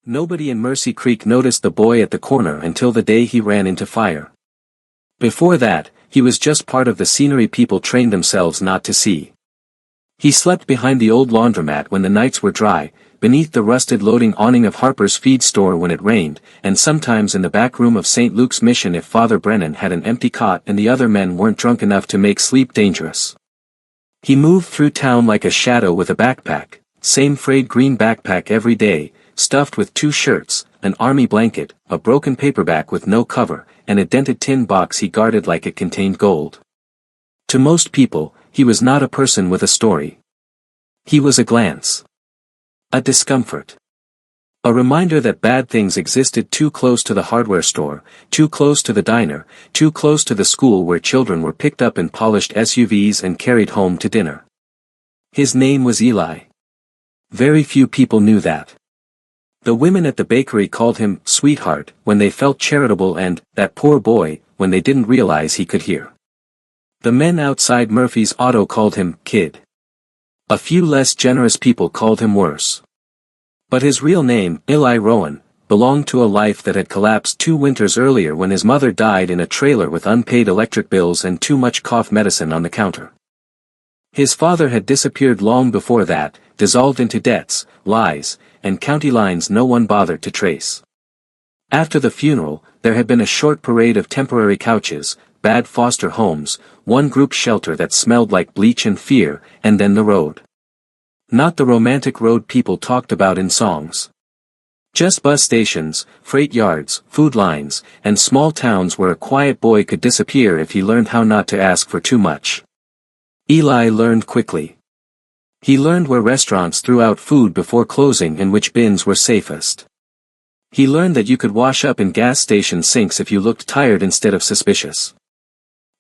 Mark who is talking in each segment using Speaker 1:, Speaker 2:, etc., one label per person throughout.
Speaker 1: Nobody in Mercy Creek noticed the boy at the corner until the day he ran into fire. Before that, he was just part of the scenery people trained themselves not to see. He slept behind the old laundromat when the nights were dry, beneath the rusted loading awning of Harper's feed store when it rained, and sometimes in the back room of St. Luke's Mission if Father Brennan had an empty cot and the other men weren't drunk enough to make sleep dangerous. He moved through town like a shadow with a backpack, same frayed green backpack every day, stuffed with 2 shirts, an army blanket, a broken paperback with no cover, and a dented tin box he guarded like it contained gold. To most people, he was not a person with a story. He was a glance. A discomfort. A reminder that bad things existed too close to the hardware store, too close to the diner, too close to the school where children were picked up in polished SUVs and carried home to dinner. His name was Eli. Very few people knew that. The women at the bakery called him sweetheart when they felt charitable and that poor boy when they didn't realize he could hear. The men outside Murphy's Auto called him kid. A few less generous people called him worse. But his real name, Eli Rowan, belonged to a life that had collapsed 2 winters earlier when his mother died in a trailer with unpaid electric bills and too much cough medicine on the counter. His father had disappeared long before that, dissolved into debts, lies, and county lines no one bothered to trace. After the funeral, there had been a short parade of temporary couches, bad foster homes, one group shelter that smelled like bleach and fear, and then the road. Not the romantic road people talked about in songs. Just bus stations, freight yards, food lines, and small towns where a quiet boy could disappear if he learned how not to ask for too much. Eli learned quickly. He learned where restaurants threw out food before closing and which bins were safest. He learned that you could wash up in gas station sinks if you looked tired instead of suspicious.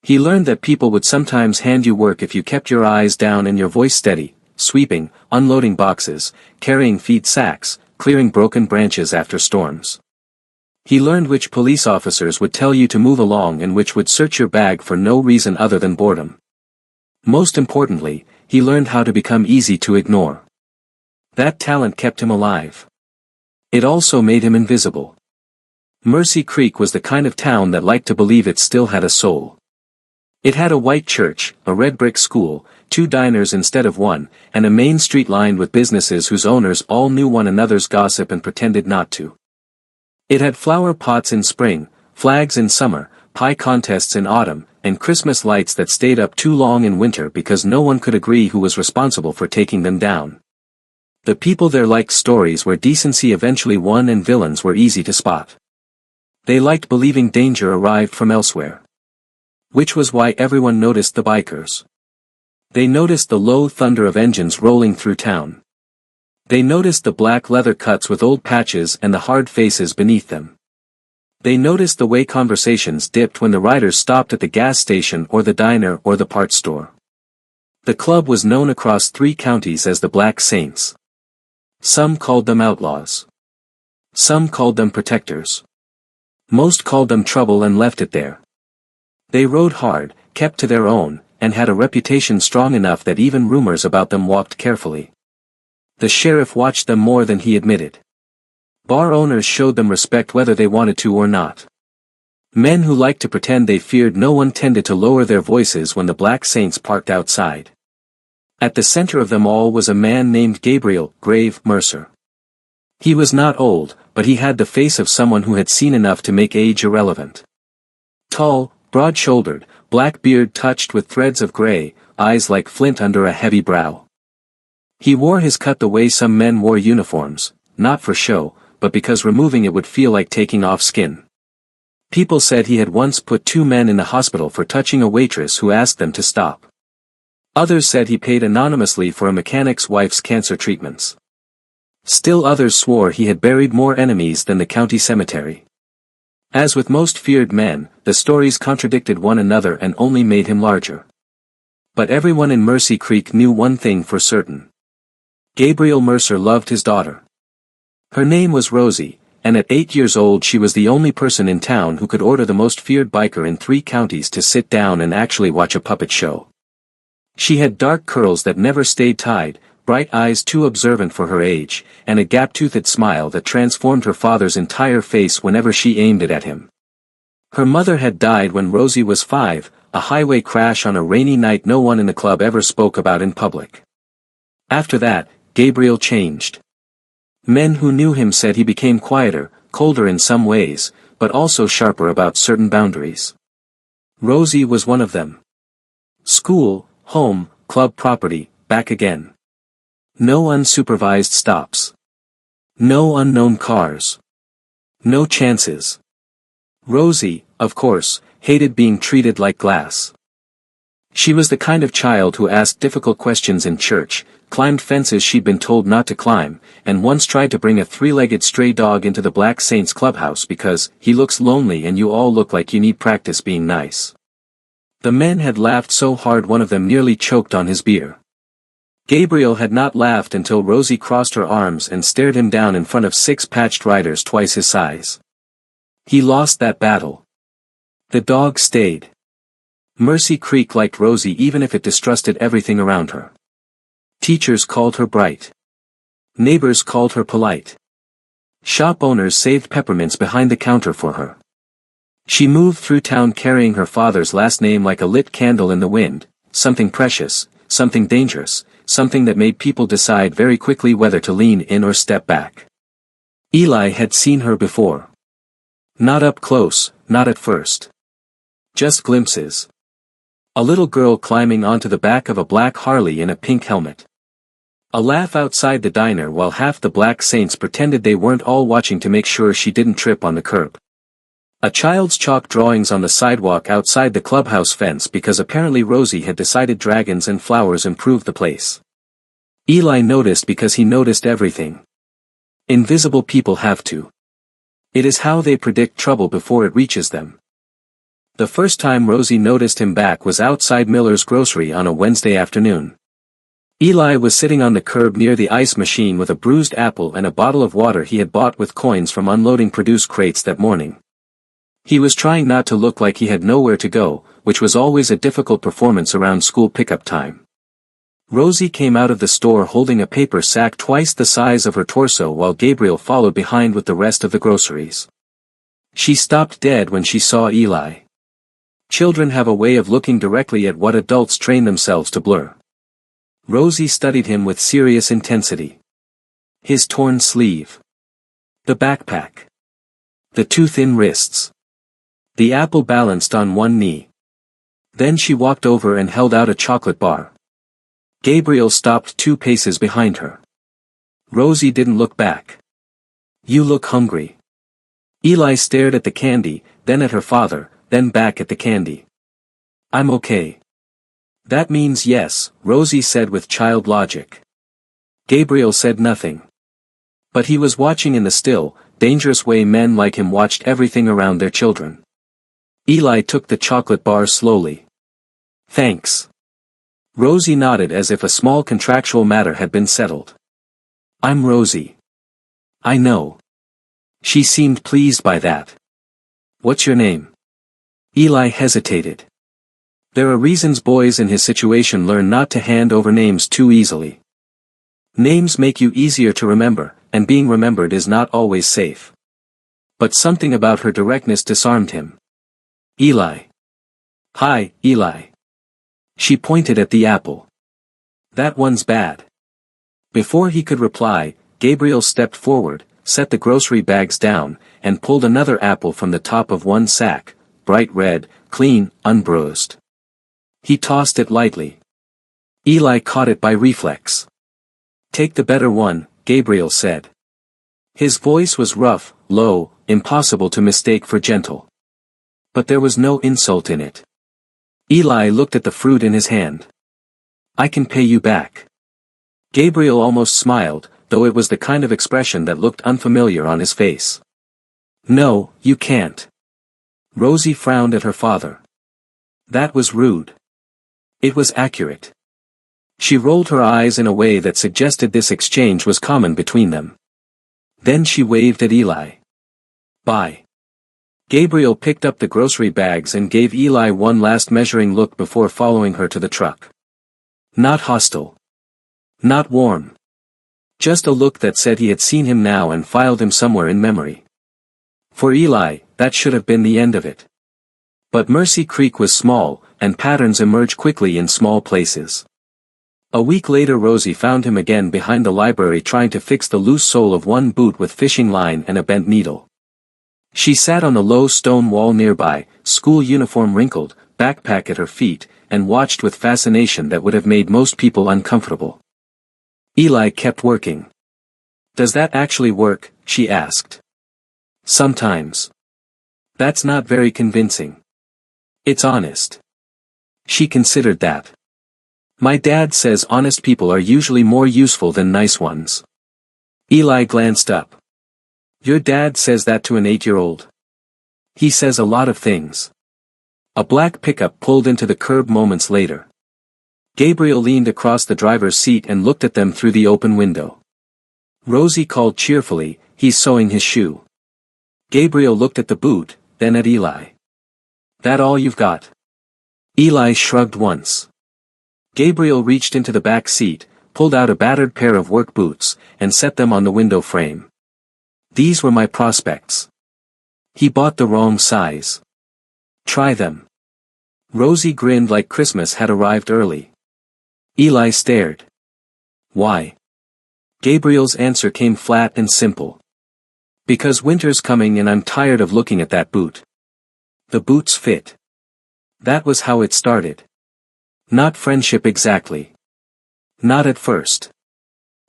Speaker 1: He learned that people would sometimes hand you work if you kept your eyes down and your voice steady, sweeping, unloading boxes, carrying feed sacks, clearing broken branches after storms. He learned which police officers would tell you to move along and which would search your bag for no reason other than boredom. Most importantly, he learned how to become easy to ignore. That talent kept him alive. It also made him invisible. Mercy Creek was the kind of town that liked to believe it still had a soul. It had a white church, a red brick school, 2 diners instead of 1, and a main street lined with businesses whose owners all knew one another's gossip and pretended not to. It had flower pots in spring, flags in summer, pie contests in autumn, and Christmas lights that stayed up too long in winter because no one could agree who was responsible for taking them down. The people there liked stories where decency eventually won and villains were easy to spot. They liked believing danger arrived from elsewhere. Which was why everyone noticed the bikers. They noticed the low thunder of engines rolling through town. They noticed the black leather cuts with old patches and the hard faces beneath them. They noticed the way conversations dipped when the riders stopped at the gas station or the diner or the parts store. The club was known across 3 counties as the Black Saints. Some called them outlaws. Some called them protectors. Most called them trouble and left it there. They rode hard, kept to their own, and had a reputation strong enough that even rumors about them walked carefully. The sheriff watched them more than he admitted. Bar owners showed them respect whether they wanted to or not. Men who liked to pretend they feared no one tended to lower their voices when the Black Saints parked outside. At the center of them all was a man named Gabriel "Grave" Mercer. He was not old, but he had the face of someone who had seen enough to make age irrelevant. Tall, broad-shouldered, black beard touched with threads of gray, eyes like flint under a heavy brow. He wore his cut the way some men wore uniforms, not for show, but because removing it would feel like taking off skin. People said he had once put 2 men in the hospital for touching a waitress who asked them to stop. Others said he paid anonymously for a mechanic's wife's cancer treatments. Still others swore he had buried more enemies than the county cemetery. As with most feared men, the stories contradicted one another and only made him larger. But everyone in Mercy Creek knew one thing for certain. Gabriel Mercer loved his daughter. Her name was Rosie, and at 8 years old she was the only person in town who could order the most feared biker in 3 counties to sit down and actually watch a puppet show. She had dark curls that never stayed tied, bright eyes too observant for her age, and a gap-toothed smile that transformed her father's entire face whenever she aimed it at him. Her mother had died when Rosie was 5, a highway crash on a rainy night no one in the club ever spoke about in public. After that, Gabriel changed. Men who knew him said he became quieter, colder in some ways, but also sharper about certain boundaries. Rosie was one of them. School, home, club property, back again. No unsupervised stops. No unknown cars. No chances. Rosie, of course, hated being treated like glass. She was the kind of child who asked difficult questions in church, climbed fences she'd been told not to climb, and once tried to bring a 3-legged stray dog into the Black Saints clubhouse because he looks lonely and you all look like you need practice being nice. The men had laughed so hard one of them nearly choked on his beer. Gabriel had not laughed until Rosie crossed her arms and stared him down in front of 6 patched riders twice his size. He lost that battle. The dog stayed. Mercy Creek liked Rosie even if it distrusted everything around her. Teachers called her bright. Neighbors called her polite. Shop owners saved peppermints behind the counter for her. She moved through town carrying her father's last name like a lit candle in the wind, something precious, something dangerous, something that made people decide very quickly whether to lean in or step back. Eli had seen her before. Not up close, not at first. Just glimpses. A little girl climbing onto the back of a black Harley in a pink helmet. A laugh outside the diner while half the Black Saints pretended they weren't all watching to make sure she didn't trip on the curb. A child's chalk drawings on the sidewalk outside the clubhouse fence because apparently Rosie had decided dragons and flowers improved the place. Eli noticed because he noticed everything. Invisible people have to. It is how they predict trouble before it reaches them. The first time Rosie noticed him back was outside Miller's grocery on a Wednesday afternoon. Eli was sitting on the curb near the ice machine with a bruised apple and a bottle of water he had bought with coins from unloading produce crates that morning. He was trying not to look like he had nowhere to go, which was always a difficult performance around school pickup time. Rosie came out of the store holding a paper sack twice the size of her torso while Gabriel followed behind with the rest of the groceries. She stopped dead when she saw Eli. Children have a way of looking directly at what adults train themselves to blur. Rosie studied him with serious intensity. His torn sleeve. The backpack. The too thin wrists. The apple balanced on one knee. Then she walked over and held out a chocolate bar. Gabriel stopped 2 paces behind her. Rosie didn't look back. You look hungry. Eli stared at the candy, then at her father, then back at the candy. I'm okay. That means yes, Rosie said with child logic. Gabriel said nothing. But he was watching in the still, dangerous way men like him watched everything around their children. Eli took the chocolate bar slowly. Thanks. Rosie nodded as if a small contractual matter had been settled. I'm Rosie. I know. She seemed pleased by that. What's your name? Eli hesitated. There are reasons boys in his situation learn not to hand over names too easily. Names make you easier to remember, and being remembered is not always safe. But something about her directness disarmed him. Eli. Hi, Eli. She pointed at the apple. That one's bad. Before he could reply, Gabriel stepped forward, set the grocery bags down, and pulled another apple from the top of one sack, bright red, clean, unbruised. He tossed it lightly. Eli caught it by reflex. Take the better one, Gabriel said. His voice was rough, low, impossible to mistake for gentle. But there was no insult in it. Eli looked at the fruit in his hand. I can pay you back. Gabriel almost smiled, though it was the kind of expression that looked unfamiliar on his face. No, you can't. Rosie frowned at her father. That was rude. It was accurate. She rolled her eyes in a way that suggested this exchange was common between them. Then she waved at Eli. Bye. Gabriel picked up the grocery bags and gave Eli one last measuring look before following her to the truck. Not hostile. Not warm. Just a look that said he had seen him now and filed him somewhere in memory. For Eli, that should have been the end of it. But Mercy Creek was small, and patterns emerge quickly in small places. A week later Rosie found him again behind the library trying to fix the loose sole of one boot with fishing line and a bent needle. She sat on the low stone wall nearby, school uniform wrinkled, backpack at her feet, and watched with fascination that would have made most people uncomfortable. Eli kept working. "Does that actually work?" she asked. "Sometimes. That's not very convincing. It's honest." She considered that. "My dad says honest people are usually more useful than nice ones." Eli glanced up. "Your dad says that to an 8-year-old? He says a lot of things." A black pickup pulled into the curb moments later. Gabriel leaned across the driver's seat and looked at them through the open window. Rosie called cheerfully, "He's sewing his shoe." Gabriel looked at the boot, then at Eli. "That all you've got?" Eli shrugged once. Gabriel reached into the back seat, pulled out a battered pair of work boots, and set them on the window frame. "These were my prospects. He bought the wrong size. Try them." Rosie grinned like Christmas had arrived early. Eli stared. "Why?" Gabriel's answer came flat and simple. "Because winter's coming and I'm tired of looking at that boot. The boots fit." That was how it started. Not friendship exactly. Not at first.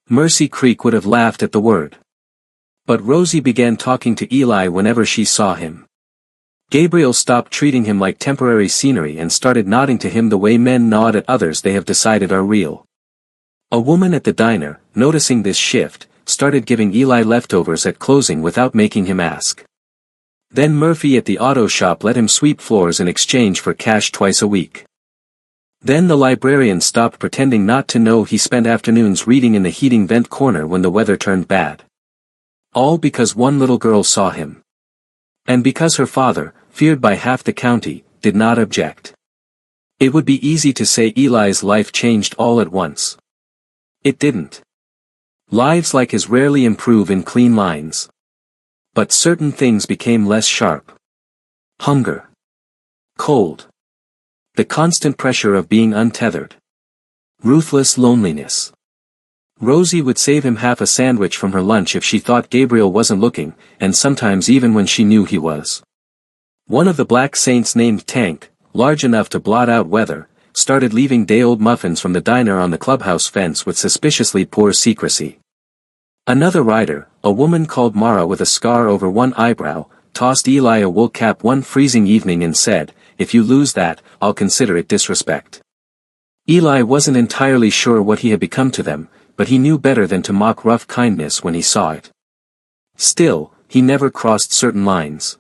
Speaker 1: Mercy Creek would have laughed at the word. But Rosie began talking to Eli whenever she saw him. Gabriel stopped treating him like temporary scenery and started nodding to him the way men nod at others they have decided are real. A woman at the diner, noticing this shift, started giving Eli leftovers at closing without making him ask. Then Murphy at the auto shop let him sweep floors in exchange for cash twice a week. Then the librarian stopped pretending not to know he spent afternoons reading in the heating vent corner when the weather turned bad. All because one little girl saw him. And because her father, feared by half the county, did not object. It would be easy to say Eli's life changed all at once. It didn't. Lives like his rarely improve in clean lines. But certain things became less sharp. Hunger. Cold. The constant pressure of being untethered. Ruthless loneliness. Rosie would save him half a sandwich from her lunch if she thought Gabriel wasn't looking, and sometimes even when she knew he was. One of the black saints named Tank, large enough to blot out weather, started leaving day-old muffins from the diner on the clubhouse fence with suspiciously poor secrecy. Another rider, a woman called Mara with a scar over one eyebrow, tossed Eli a wool cap one freezing evening and said, "If you lose that, I'll consider it disrespect." Eli wasn't entirely sure what he had become to them, but he knew better than to mock rough kindness when he saw it. Still, he never crossed certain lines.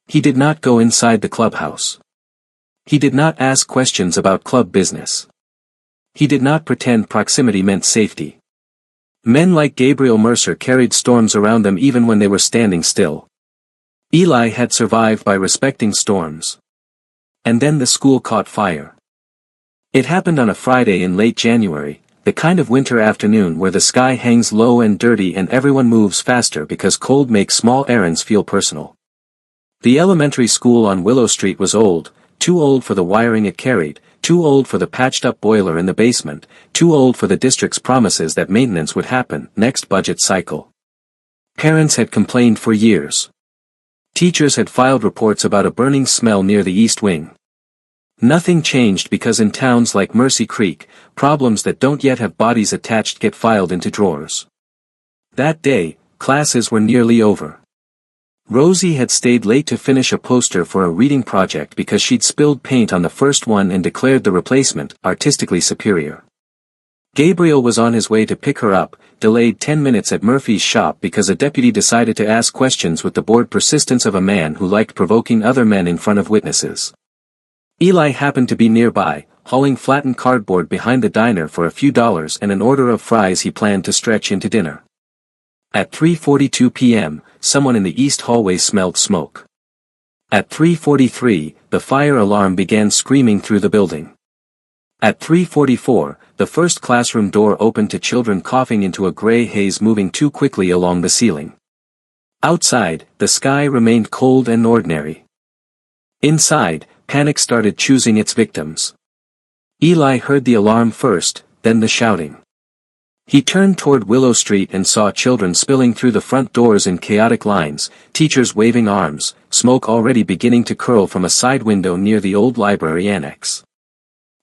Speaker 1: He did not go inside the clubhouse. He did not ask questions about club business. He did not pretend proximity meant safety. Men like Gabriel Mercer carried storms around them even when they were standing still. Eli had survived by respecting storms. And then the school caught fire. It happened on a Friday in late January, the kind of winter afternoon where the sky hangs low and dirty and everyone moves faster because cold makes small errands feel personal. The elementary school on Willow Street was old, too old for the wiring it carried, too old for the patched-up boiler in the basement, too old for the district's promises that maintenance would happen next budget cycle. Parents had complained for years. Teachers had filed reports about a burning smell near the east wing. Nothing changed because in towns like Mercy Creek, problems that don't yet have bodies attached get filed into drawers. That day, classes were nearly over. Rosie had stayed late to finish a poster for a reading project because she'd spilled paint on the first one and declared the replacement artistically superior. Gabriel was on his way to pick her up, delayed 10 minutes at Murphy's shop because a deputy decided to ask questions with the bored persistence of a man who liked provoking other men in front of witnesses. Eli happened to be nearby, hauling flattened cardboard behind the diner for a few dollars and an order of fries he planned to stretch into dinner. At 3:42 p.m., someone in the east hallway smelled smoke. At 3:43, the fire alarm began screaming through the building. At 3:44, the first classroom door opened to children coughing into a gray haze moving too quickly along the ceiling. Outside, the sky remained cold and ordinary. Inside, panic started choosing its victims. Eli heard the alarm first, then the shouting. He turned toward Willow Street and saw children spilling through the front doors in chaotic lines, teachers waving arms, smoke already beginning to curl from a side window near the old library annex.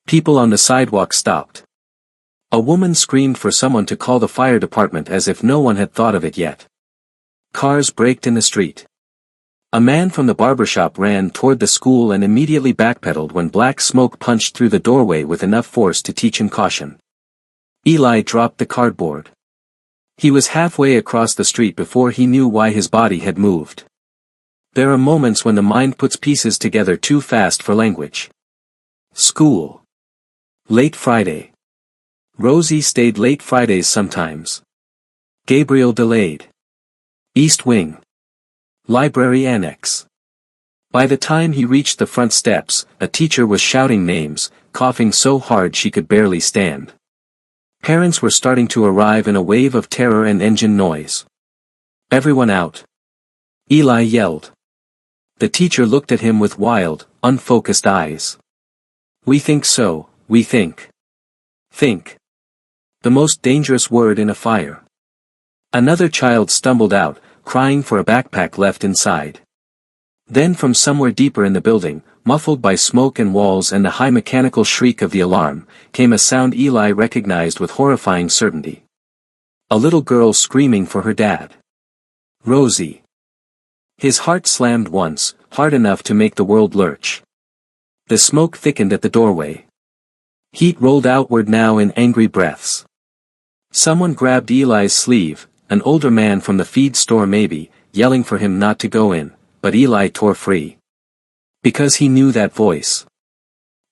Speaker 1: People on the sidewalk stopped. A woman screamed for someone to call the fire department as if no one had thought of it yet. Cars braked in the street. A man from the barbershop ran toward the school and immediately backpedaled when black smoke punched through the doorway with enough force to teach him caution. Eli dropped the cardboard. He was halfway across the street before he knew why his body had moved. There are moments when the mind puts pieces together too fast for language. School. Late Friday. Rosie stayed late Fridays sometimes. Gabriel delayed. East Wing. Library Annex. By the time he reached the front steps, a teacher was shouting names, coughing so hard she could barely stand. Parents were starting to arrive in a wave of terror and engine noise. Everyone out. Eli yelled. The teacher looked at him with wild, unfocused eyes. We think so, we think. Think. The most dangerous word in a fire. Another child stumbled out, crying for a backpack left inside. Then from somewhere deeper in the building, muffled by smoke and walls and the high mechanical shriek of the alarm, came a sound Eli recognized with horrifying certainty. A little girl screaming for her dad. Rosie. His heart slammed once, hard enough to make the world lurch. The smoke thickened at the doorway. Heat rolled outward now in angry breaths. Someone grabbed Eli's sleeve, an older man from the feed store maybe, yelling for him not to go in, but Eli tore free. Because he knew that voice.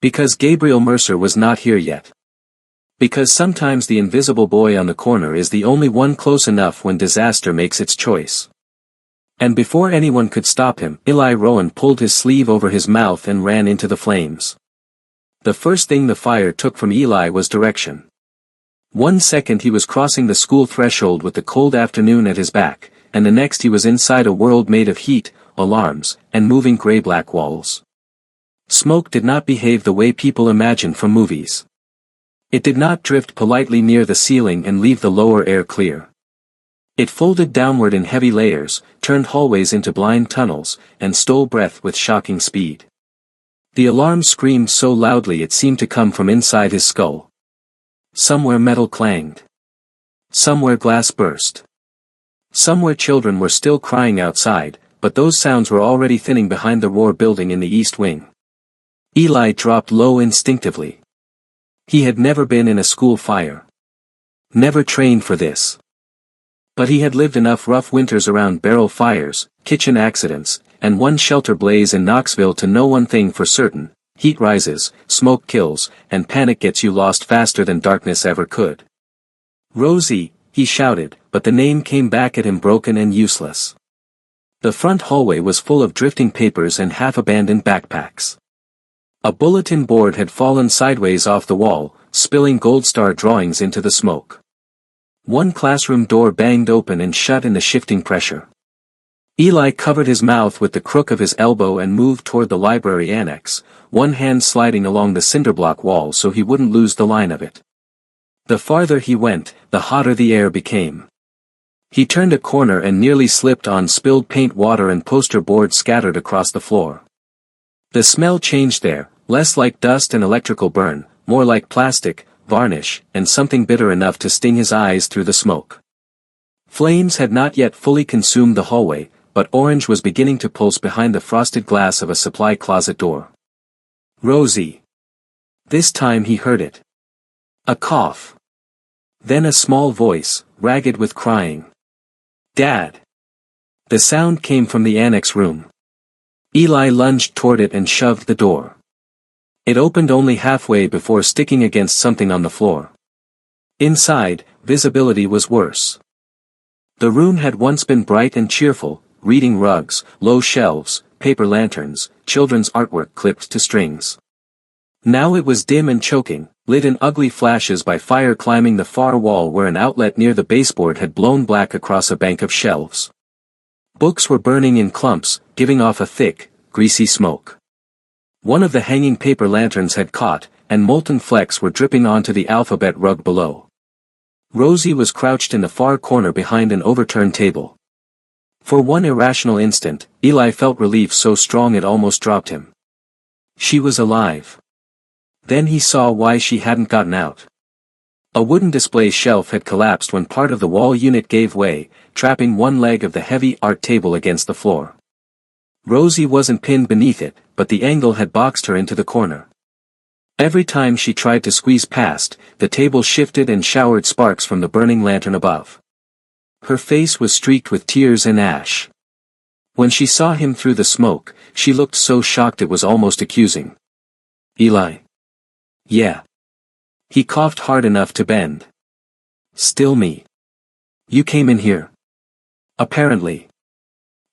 Speaker 1: Because Gabriel Mercer was not here yet. Because sometimes the invisible boy on the corner is the only one close enough when disaster makes its choice. And before anyone could stop him, Eli Rowan pulled his sleeve over his mouth and ran into the flames. The first thing the fire took from Eli was direction. 1 second he was crossing the school threshold with the cold afternoon at his back, and the next he was inside a world made of heat, alarms, and moving gray-black walls. Smoke did not behave the way people imagine from movies. It did not drift politely near the ceiling and leave the lower air clear. It folded downward in heavy layers, turned hallways into blind tunnels, and stole breath with shocking speed. The alarm screamed so loudly it seemed to come from inside his skull. Somewhere metal clanged. Somewhere glass burst. Somewhere children were still crying outside, but those sounds were already thinning behind the Roar building in the East Wing. Eli dropped low instinctively. He had never been in a school fire. Never trained for this. But he had lived enough rough winters around barrel fires, kitchen accidents, and one shelter blaze in Knoxville to know one thing for certain: heat rises, smoke kills, and panic gets you lost faster than darkness ever could. Rosie, he shouted, but the name came back at him broken and useless. The front hallway was full of drifting papers and half-abandoned backpacks. A bulletin board had fallen sideways off the wall, spilling gold star drawings into the smoke. One classroom door banged open and shut in the shifting pressure. Eli covered his mouth with the crook of his elbow and moved toward the library annex, one hand sliding along the cinderblock wall so he wouldn't lose the line of it. The farther he went, the hotter the air became. He turned a corner and nearly slipped on spilled paint water and poster boards scattered across the floor. The smell changed there, less like dust and electrical burn, more like plastic, varnish, and something bitter enough to sting his eyes through the smoke. Flames had not yet fully consumed the hallway, but orange was beginning to pulse behind the frosted glass of a supply closet door. Rosie. This time he heard it. A cough. Then a small voice, ragged with crying. Dad. The sound came from the annex room. Eli lunged toward it and shoved the door. It opened only halfway before sticking against something on the floor. Inside, visibility was worse. The room had once been bright and cheerful, reading rugs, low shelves, paper lanterns, children's artwork clipped to strings. Now it was dim and choking, lit in ugly flashes by fire climbing the far wall where an outlet near the baseboard had blown black across a bank of shelves. Books were burning in clumps, giving off a thick, greasy smoke. One of the hanging paper lanterns had caught, and molten flecks were dripping onto the alphabet rug below. Rosie was crouched in the far corner behind an overturned table. For one irrational instant, Eli felt relief so strong it almost dropped him. She was alive. Then he saw why she hadn't gotten out. A wooden display shelf had collapsed when part of the wall unit gave way, trapping one leg of the heavy art table against the floor. Rosie wasn't pinned beneath it, but the angle had boxed her into the corner. Every time she tried to squeeze past, the table shifted and showered sparks from the burning lantern above. Her face was streaked with tears and ash. When she saw him through the smoke, she looked so shocked it was almost accusing. Eli. Yeah. He coughed hard enough to bend. Still me. You came in here. Apparently.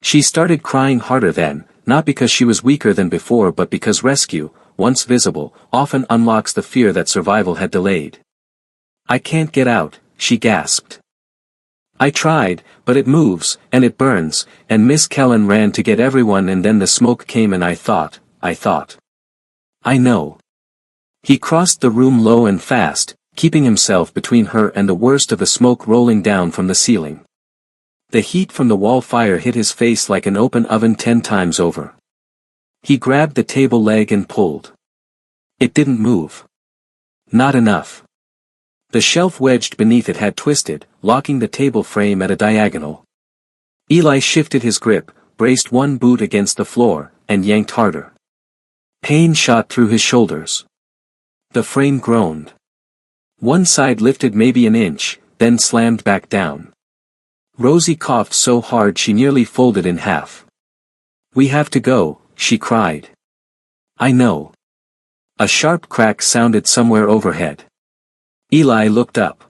Speaker 1: She started crying harder then, not because she was weaker than before but because rescue, once visible, often unlocks the fear that survival had delayed. I can't get out, she gasped. I tried, but it moves, and it burns, and Miss Kellen ran to get everyone and then the smoke came and I thought. I know. He crossed the room low and fast, keeping himself between her and the worst of the smoke rolling down from the ceiling. The heat from the wall fire hit his face like an open oven 10 times over. He grabbed the table leg and pulled. It didn't move. Not enough. The shelf wedged beneath it had twisted, locking the table frame at a diagonal. Eli shifted his grip, braced one boot against the floor, and yanked harder. Pain shot through his shoulders. The frame groaned. One side lifted maybe an inch, then slammed back down. Rosie coughed so hard she nearly folded in half. We have to go, she cried. I know. A sharp crack sounded somewhere overhead. Eli looked up.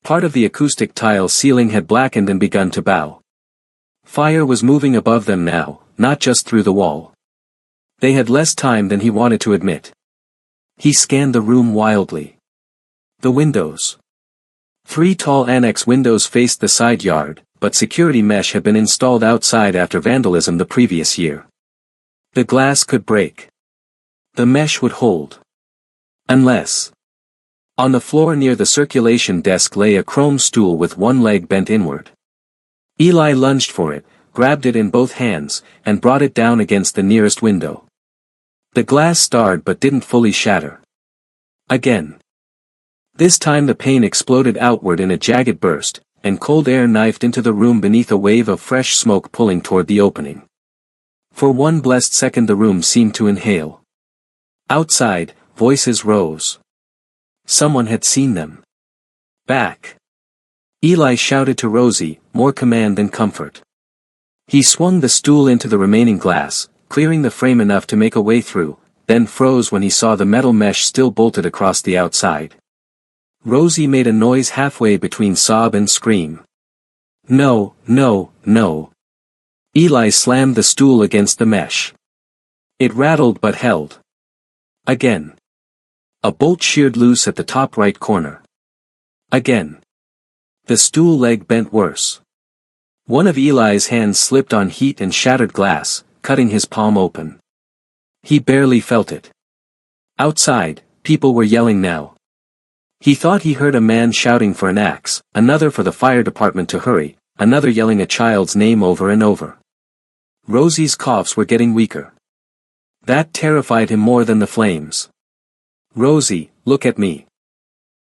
Speaker 1: Part of the acoustic tile ceiling had blackened and begun to bow. Fire was moving above them now, not just through the wall. They had less time than he wanted to admit. He scanned the room wildly. The windows. 3 tall annex windows faced the side yard, but security mesh had been installed outside after vandalism the previous year. The glass could break. The mesh would hold. Unless. On the floor near the circulation desk lay a chrome stool with one leg bent inward. Eli lunged for it, grabbed it in both hands, and brought it down against the nearest window. The glass starred but didn't fully shatter. Again. This time the pane exploded outward in a jagged burst, and cold air knifed into the room beneath a wave of fresh smoke pulling toward the opening. For one blessed second the room seemed to inhale. Outside, voices rose. Someone had seen them. Back. Eli shouted to Rosie, more command than comfort. He swung the stool into the remaining glass, clearing the frame enough to make a way through, then froze when he saw the metal mesh still bolted across the outside. Rosie made a noise halfway between sob and scream. No, no, no. Eli slammed the stool against the mesh. It rattled but held. Again. A bolt sheared loose at the top right corner. Again. The stool leg bent worse. One of Eli's hands slipped on heat and shattered glass, cutting his palm open. He barely felt it. Outside, people were yelling now. He thought he heard a man shouting for an axe, another for the fire department to hurry, another yelling a child's name over and over. Rosie's coughs were getting weaker. That terrified him more than the flames. Rosie, look at me.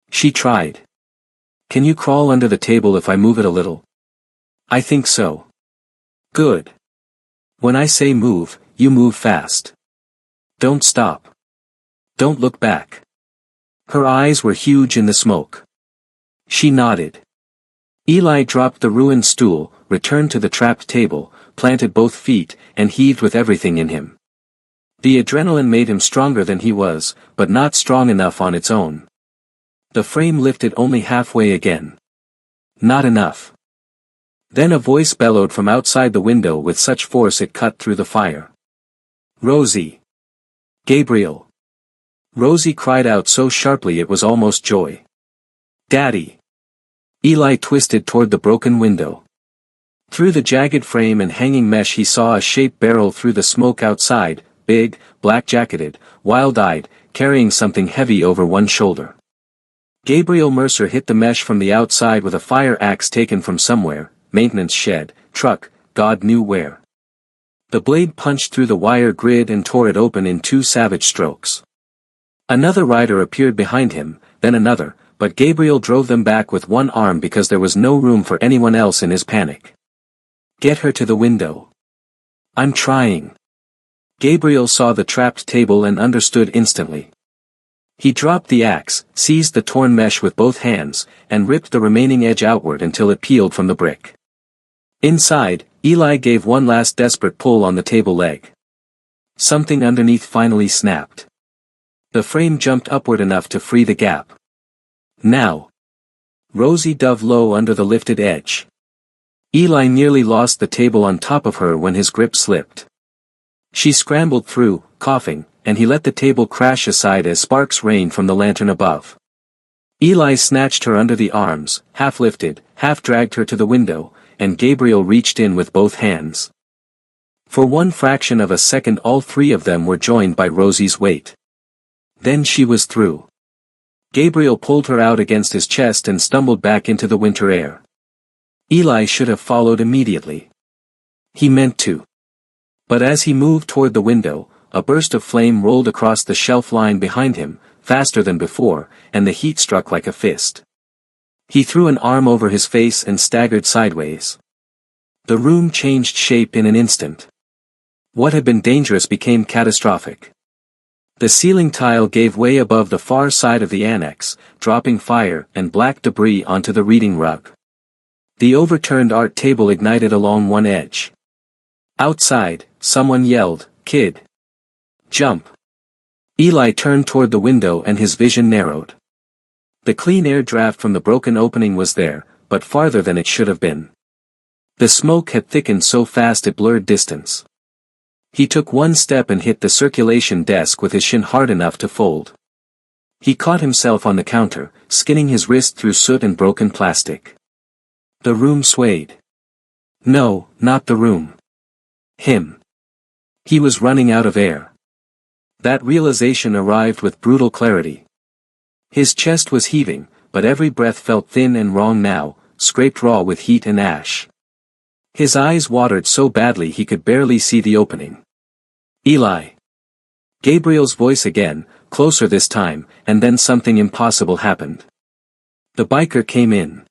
Speaker 1: She tried. Can you crawl under the table if I move it a little? I think so. Good. When I say move, you move fast. Don't stop. Don't look back. Her eyes were huge in the smoke. She nodded. Eli dropped the ruined stool, returned to the trapped table, planted both feet, and heaved with everything in him. The adrenaline made him stronger than he was, but not strong enough on its own. The frame lifted only halfway again. Not enough. Then a voice bellowed from outside the window with such force it cut through the fire. Rosie. Gabriel. Rosie cried out so sharply it was almost joy. "Daddy!" Eli twisted toward the broken window. Through the jagged frame and hanging mesh he saw a shape barrel through the smoke outside, big, black-jacketed, wild-eyed, carrying something heavy over one shoulder. Gabriel Mercer hit the mesh from the outside with a fire axe taken from somewhere, maintenance shed, truck, God knew where. The blade punched through the wire grid and tore it open in 2 savage strokes. Another rider appeared behind him, then another, but Gabriel drove them back with one arm because there was no room for anyone else in his panic. "Get her to the window." "I'm trying." Gabriel saw the trapped table and understood instantly. He dropped the axe, seized the torn mesh with both hands, and ripped the remaining edge outward until it peeled from the brick. Inside, Eli gave one last desperate pull on the table leg. Something underneath finally snapped. The frame jumped upward enough to free the gap. Now. Rosie dove low under the lifted edge. Eli nearly lost the table on top of her when his grip slipped. She scrambled through, coughing, and he let the table crash aside as sparks rained from the lantern above. Eli snatched her under the arms, half lifted, half dragged her to the window, and Gabriel reached in with both hands. For one fraction of a second all 3 of them were joined by Rosie's weight. Then she was through. Gabriel pulled her out against his chest and stumbled back into the winter air. Eli should have followed immediately. He meant to. But as he moved toward the window, a burst of flame rolled across the shelf line behind him, faster than before, and the heat struck like a fist. He threw an arm over his face and staggered sideways. The room changed shape in an instant. What had been dangerous became catastrophic. The ceiling tile gave way above the far side of the annex, dropping fire and black debris onto the reading rug. The overturned art table ignited along one edge. Outside, someone yelled, "Kid! Jump!" Eli turned toward the window and his vision narrowed. The clean air draft from the broken opening was there, but farther than it should have been. The smoke had thickened so fast it blurred distance. He took one step and hit the circulation desk with his shin hard enough to fold. He caught himself on the counter, skinning his wrist through soot and broken plastic. The room swayed. No, not the room. Him. He was running out of air. That realization arrived with brutal clarity. His chest was heaving, but every breath felt thin and wrong now, scraped raw with heat and ash. His eyes watered so badly he could barely see the opening. "Eli!" Gabriel's voice again, closer this time, and then something impossible happened. The biker came in.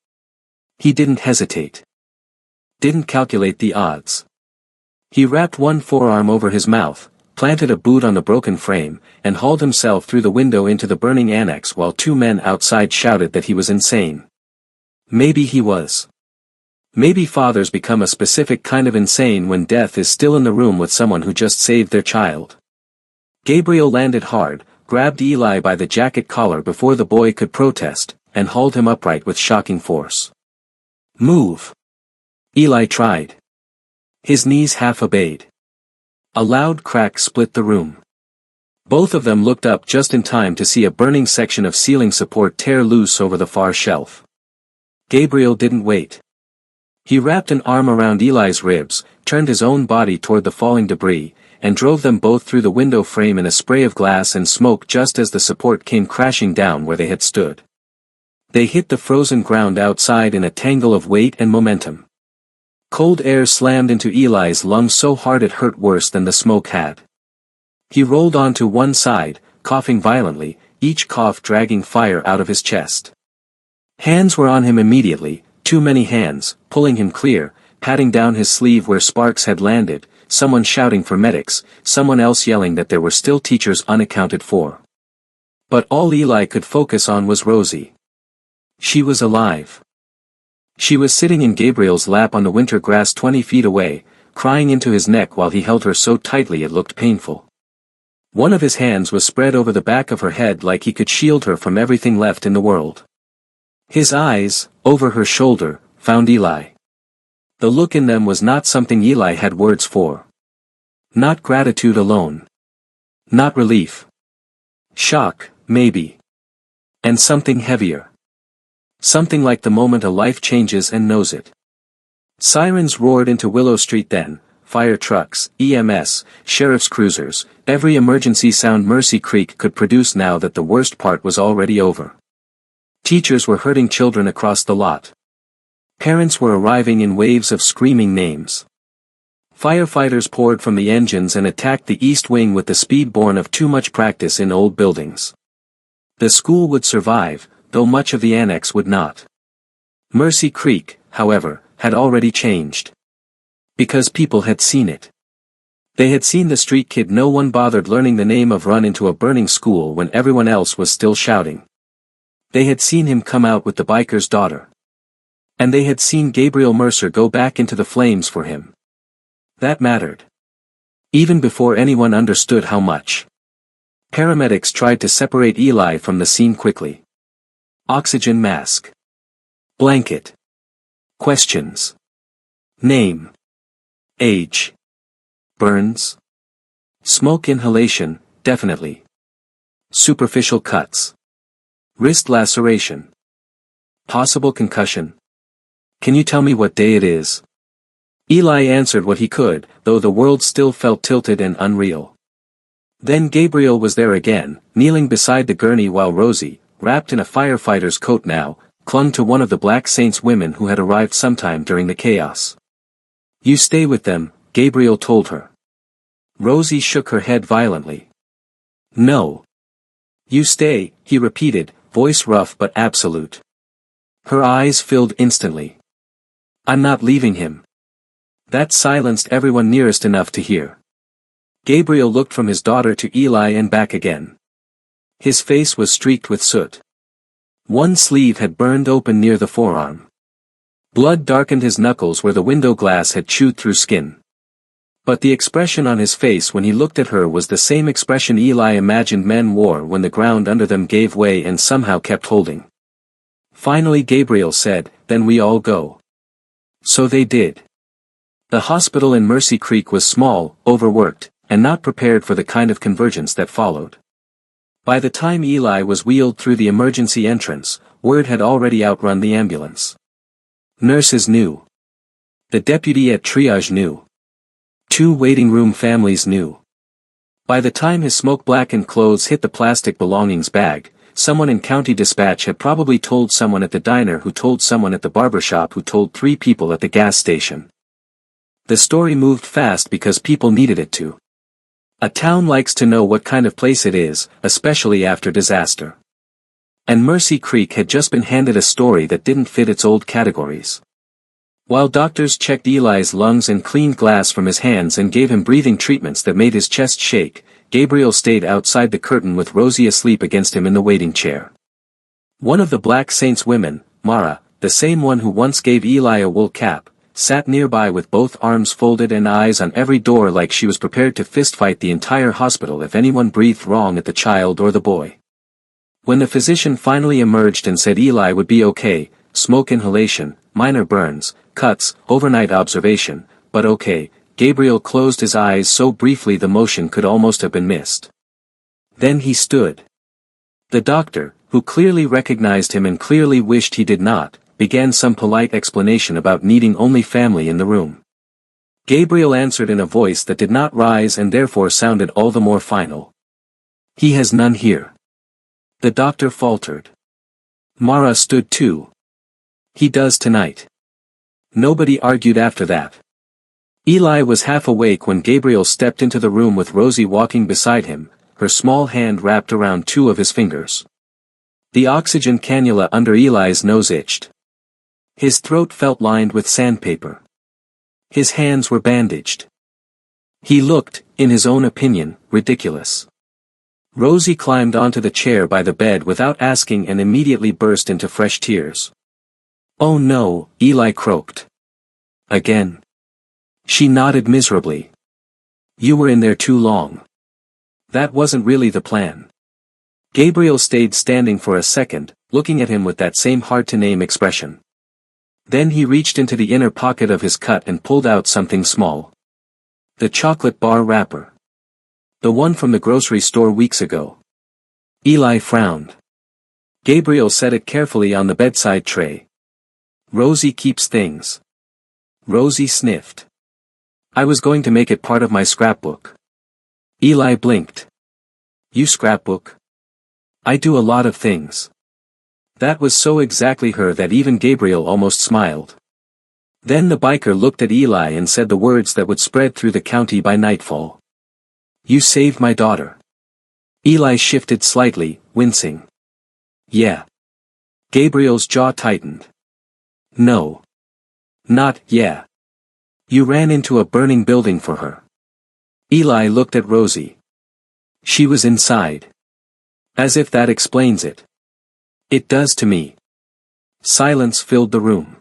Speaker 1: He didn't hesitate. Didn't calculate the odds. He wrapped one forearm over his mouth, planted a boot on the broken frame, and hauled himself through the window into the burning annex while 2 men outside shouted that he was insane. Maybe he was. Maybe fathers become a specific kind of insane when death is still in the room with someone who just saved their child. Gabriel landed hard, grabbed Eli by the jacket collar before the boy could protest, and hauled him upright with shocking force. "Move!" Eli tried. His knees half obeyed. A loud crack split the room. Both of them looked up just in time to see a burning section of ceiling support tear loose over the far shelf. Gabriel didn't wait. He wrapped an arm around Eli's ribs, turned his own body toward the falling debris, and drove them both through the window frame in a spray of glass and smoke just as the support came crashing down where they had stood. They hit the frozen ground outside in a tangle of weight and momentum. Cold air slammed into Eli's lungs so hard it hurt worse than the smoke had. He rolled onto one side, coughing violently, each cough dragging fire out of his chest. Hands were on him immediately, too many hands, pulling him clear, patting down his sleeve where sparks had landed, someone shouting for medics, someone else yelling that there were still teachers unaccounted for. But all Eli could focus on was Rosie. She was alive. She was sitting in Gabriel's lap on the winter grass 20 feet away, crying into his neck while he held her so tightly it looked painful. One of his hands was spread over the back of her head like he could shield her from everything left in the world. His eyes, over her shoulder, found Eli. The look in them was not something Eli had words for. Not gratitude alone. Not relief. Shock, maybe. And something heavier. Something like the moment a life changes and knows it. Sirens roared into Willow Street then, fire trucks, EMS, sheriff's cruisers, every emergency sound Mercy Creek could produce now that the worst part was already over. Teachers were herding children across the lot. Parents were arriving in waves of screaming names. Firefighters poured from the engines and attacked the east wing with the speed born of too much practice in old buildings. The school would survive, though much of the annex would not. Mercy Creek, however, had already changed. Because people had seen it. They had seen the street kid no one bothered learning the name of run into a burning school when everyone else was still shouting. They had seen him come out with the biker's daughter. And they had seen Gabriel Mercer go back into the flames for him. That mattered. Even before anyone understood how much. Paramedics tried to separate Eli from the scene quickly. Oxygen mask. Blanket. Questions. Name. Age. Burns. Smoke inhalation, definitely. Superficial cuts. Wrist laceration. Possible concussion. Can you tell me what day it is? Eli answered what he could, though the world still felt tilted and unreal. Then Gabriel was there again, kneeling beside the gurney while Rosie, wrapped in a firefighter's coat now, clung to one of the Black Saints women who had arrived sometime during the chaos. You stay with them, Gabriel told her. Rosie shook her head violently. No. You stay, he repeated, voice rough but absolute. Her eyes filled instantly. I'm not leaving him. That silenced everyone nearest enough to hear. Gabriel looked from his daughter to Eli and back again. His face was streaked with soot. One sleeve had burned open near the forearm. Blood darkened his knuckles where the window glass had chewed through skin. But the expression on his face when he looked at her was the same expression Eli imagined men wore when the ground under them gave way and somehow kept holding. Finally Gabriel said, then we all go. So they did. The hospital in Mercy Creek was small, overworked, and not prepared for the kind of convergence that followed. By the time Eli was wheeled through the emergency entrance, word had already outrun the ambulance. Nurses knew. The deputy at triage knew. 2 waiting room families knew. By the time his smoke-blackened clothes hit the plastic belongings bag, someone in County Dispatch had probably told someone at the diner who told someone at the barbershop who told 3 people at the gas station. The story moved fast because people needed it to. A town likes to know what kind of place it is, especially after disaster. And Mercy Creek had just been handed a story that didn't fit its old categories. While doctors checked Eli's lungs and cleaned glass from his hands and gave him breathing treatments that made his chest shake, Gabriel stayed outside the curtain with Rosie asleep against him in the waiting chair. One of the Black Saints women, Mara, the same one who once gave Eli a wool cap, sat nearby with both arms folded and eyes on every door like she was prepared to fistfight the entire hospital if anyone breathed wrong at the child or the boy. When the physician finally emerged and said Eli would be okay, smoke inhalation, minor burns, cuts, overnight observation, but okay, Gabriel closed his eyes so briefly the motion could almost have been missed. Then he stood. The doctor, who clearly recognized him and clearly wished he did not, began some polite explanation about needing only family in the room. Gabriel answered in a voice that did not rise and therefore sounded all the more final. He has none here. The doctor faltered. Mara stood too. He does tonight. Nobody argued after that. Eli was half awake when Gabriel stepped into the room with Rosie walking beside him, her small hand wrapped around 2 of his fingers. The oxygen cannula under Eli's nose itched. His throat felt lined with sandpaper. His hands were bandaged. He looked, in his own opinion, ridiculous. Rosie climbed onto the chair by the bed without asking and immediately burst into fresh tears. Oh no, Eli croaked. Again. She nodded miserably. You were in there too long. That wasn't really the plan. Gabriel stayed standing for a second, looking at him with that same hard-to-name expression. Then he reached into the inner pocket of his coat and pulled out something small. The chocolate bar wrapper. The one from the grocery store weeks ago. Eli frowned. Gabriel set it carefully on the bedside tray. Rosie keeps things. Rosie sniffed. I was going to make it part of my scrapbook. Eli blinked. You scrapbook? I do a lot of things. That was so exactly her that even Gabriel almost smiled. Then the biker looked at Eli and said the words that would spread through the county by nightfall. You saved my daughter. Eli shifted slightly, wincing. Yeah. Gabriel's jaw tightened. No. Not, yeah. You ran into a burning building for her. Eli looked at Rosie. She was inside. As if that explains it. It does to me. Silence filled the room.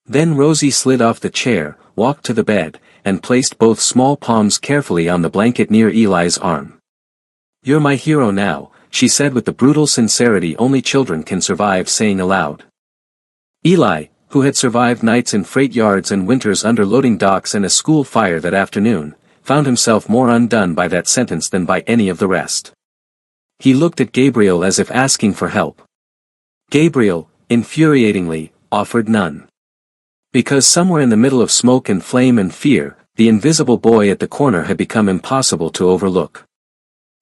Speaker 1: Then Rosie slid off the chair, walked to the bed, and placed both small palms carefully on the blanket near Eli's arm. You're my hero now, she said with the brutal sincerity only children can survive saying aloud. Eli, who had survived nights in freight yards and winters under loading docks and a school fire that afternoon, found himself more undone by that sentence than by any of the rest. He looked at Gabriel as if asking for help. Gabriel, infuriatingly, offered none. Because somewhere in the middle of smoke and flame and fear, the invisible boy at the corner had become impossible to overlook.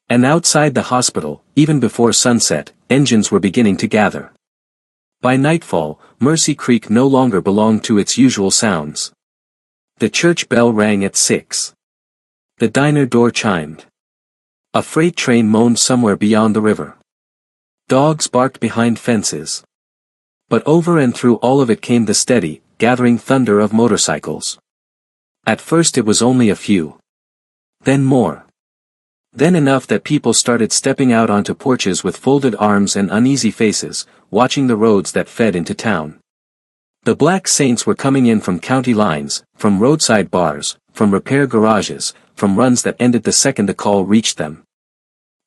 Speaker 1: And outside the hospital, even before sunset, engines were beginning to gather. By nightfall, Mercy Creek no longer belonged to its usual sounds. The church bell rang at 6. The diner door chimed. A freight train moaned somewhere beyond the river. Dogs barked behind fences. But over and through all of it came the steady, gathering thunder of motorcycles. At first it was only a few. Then more. Then enough that people started stepping out onto porches with folded arms and uneasy faces, watching the roads that fed into town. The Black Saints were coming in from county lines, from roadside bars, from repair garages, from runs that ended the second the call reached them.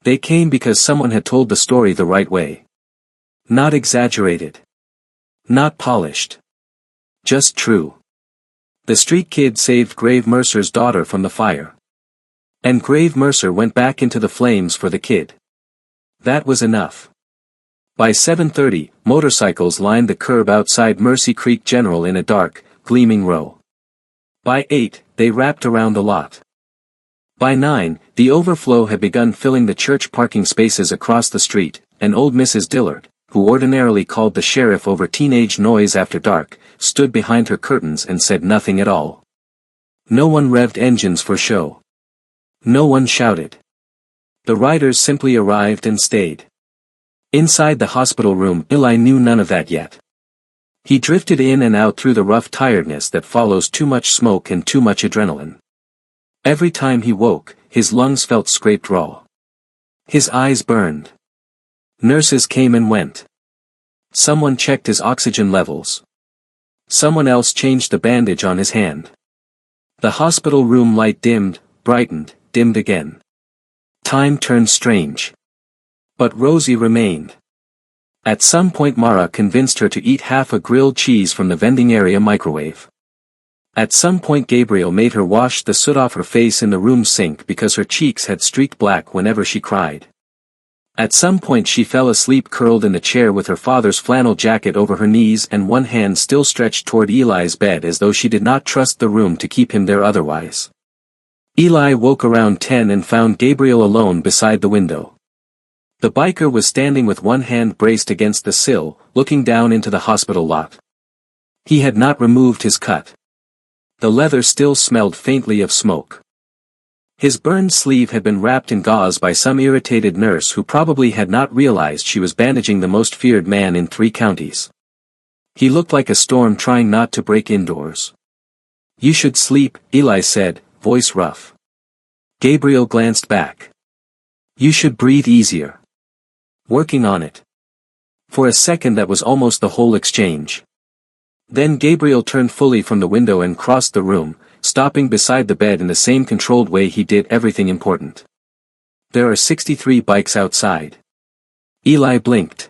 Speaker 1: They came because someone had told the story the right way. Not exaggerated. Not polished. Just true. The street kid saved Grave Mercer's daughter from the fire. And Grave Mercer went back into the flames for the kid. That was enough. By 7:30, motorcycles lined the curb outside Mercy Creek General in a dark, gleaming row. By 8, they wrapped around the lot. By 9, the overflow had begun filling the church parking spaces across the street, and old Mrs. Dillard, who ordinarily called the sheriff over teenage noise after dark, stood behind her curtains and said nothing at all. No one revved engines for show. No one shouted. The riders simply arrived and stayed. Inside the hospital room, Eli knew none of that yet. He drifted in and out through the rough tiredness that follows too much smoke and too much adrenaline. Every time he woke, his lungs felt scraped raw. His eyes burned. Nurses came and went. Someone checked his oxygen levels. Someone else changed the bandage on his hand. The hospital room light dimmed, brightened, dimmed again. Time turned strange. But Rosie remained. At some point Mara convinced her to eat half a grilled cheese from the vending area microwave. At some point Gabriel made her wash the soot off her face in the room sink because her cheeks had streaked black whenever she cried. At some point she fell asleep curled in the chair with her father's flannel jacket over her knees and one hand still stretched toward Eli's bed as though she did not trust the room to keep him there otherwise. Eli woke around 10 and found Gabriel alone beside the window. The biker was standing with one hand braced against the sill, looking down into the hospital lot. He had not removed his cut. The leather still smelled faintly of smoke. His burned sleeve had been wrapped in gauze by some irritated nurse who probably had not realized she was bandaging the most feared man in 3 counties. He looked like a storm trying not to break indoors. You should sleep, Eli said, voice rough. Gabriel glanced back. You should breathe easier. Working on it. For a second that was almost the whole exchange. Then Gabriel turned fully from the window and crossed the room, stopping beside the bed in the same controlled way he did everything important. There are 63 bikes outside. Eli blinked.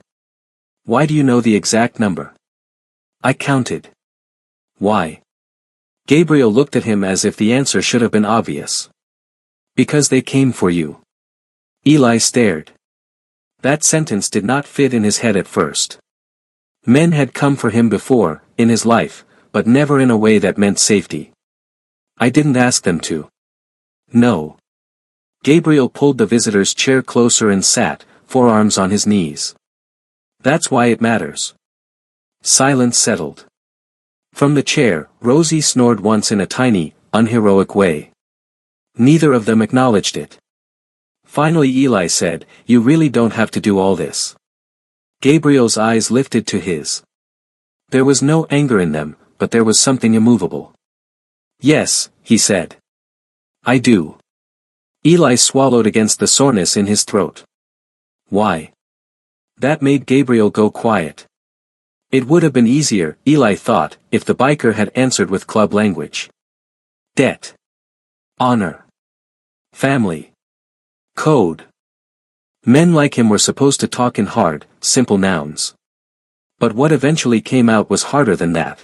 Speaker 1: Why do you know the exact number? I counted. Why? Gabriel looked at him as if the answer should have been obvious. Because they came for you. Eli stared. That sentence did not fit in his head at first. Men had come for him before, in his life, but never in a way that meant safety. I didn't ask them to. No. Gabriel pulled the visitor's chair closer and sat, forearms on his knees. That's why it matters. Silence settled. From the chair, Rosie snored once in a tiny, unheroic way. Neither of them acknowledged it. Finally Eli said, "You really don't have to do all this." Gabriel's eyes lifted to his. There was no anger in them, but there was something immovable. "Yes," he said. "I do." Eli swallowed against the soreness in his throat. "Why?" That made Gabriel go quiet. It would have been easier, Eli thought, if the biker had answered with club language. Debt. Honor. Family. Code. Men like him were supposed to talk in hard, simple nouns. But what eventually came out was harder than that.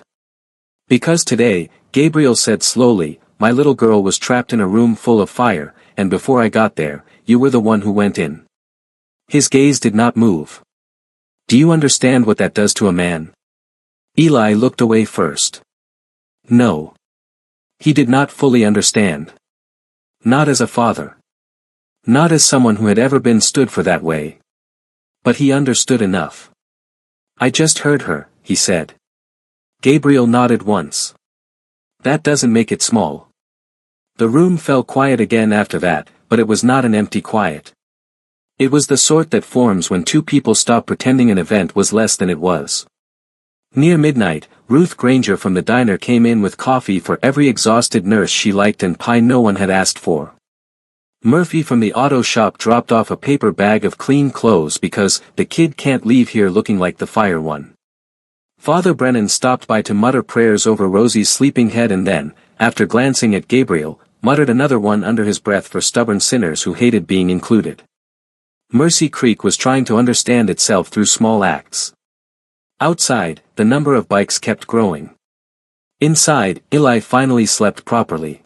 Speaker 1: Because today, Gabriel said slowly, "My little girl was trapped in a room full of fire, and before I got there, you were the one who went in." His gaze did not move. "Do you understand what that does to a man?" Eli looked away first. No. He did not fully understand. Not as a father. Not as someone who had ever been stood for that way. But he understood enough. "I just heard her," he said. Gabriel nodded once. "That doesn't make it small." The room fell quiet again after that, but it was not an empty quiet. It was the sort that forms when two people stop pretending an event was less than it was. Near midnight, Ruth Granger from the diner came in with coffee for every exhausted nurse she liked and pie no one had asked for. Murphy from the auto shop dropped off a paper bag of clean clothes because the kid can't leave here looking like the fire one. Father Brennan stopped by to mutter prayers over Rosie's sleeping head and then, after glancing at Gabriel, muttered another one under his breath for stubborn sinners who hated being included. Mercy Creek was trying to understand itself through small acts. Outside, the number of bikes kept growing. Inside, Eli finally slept properly.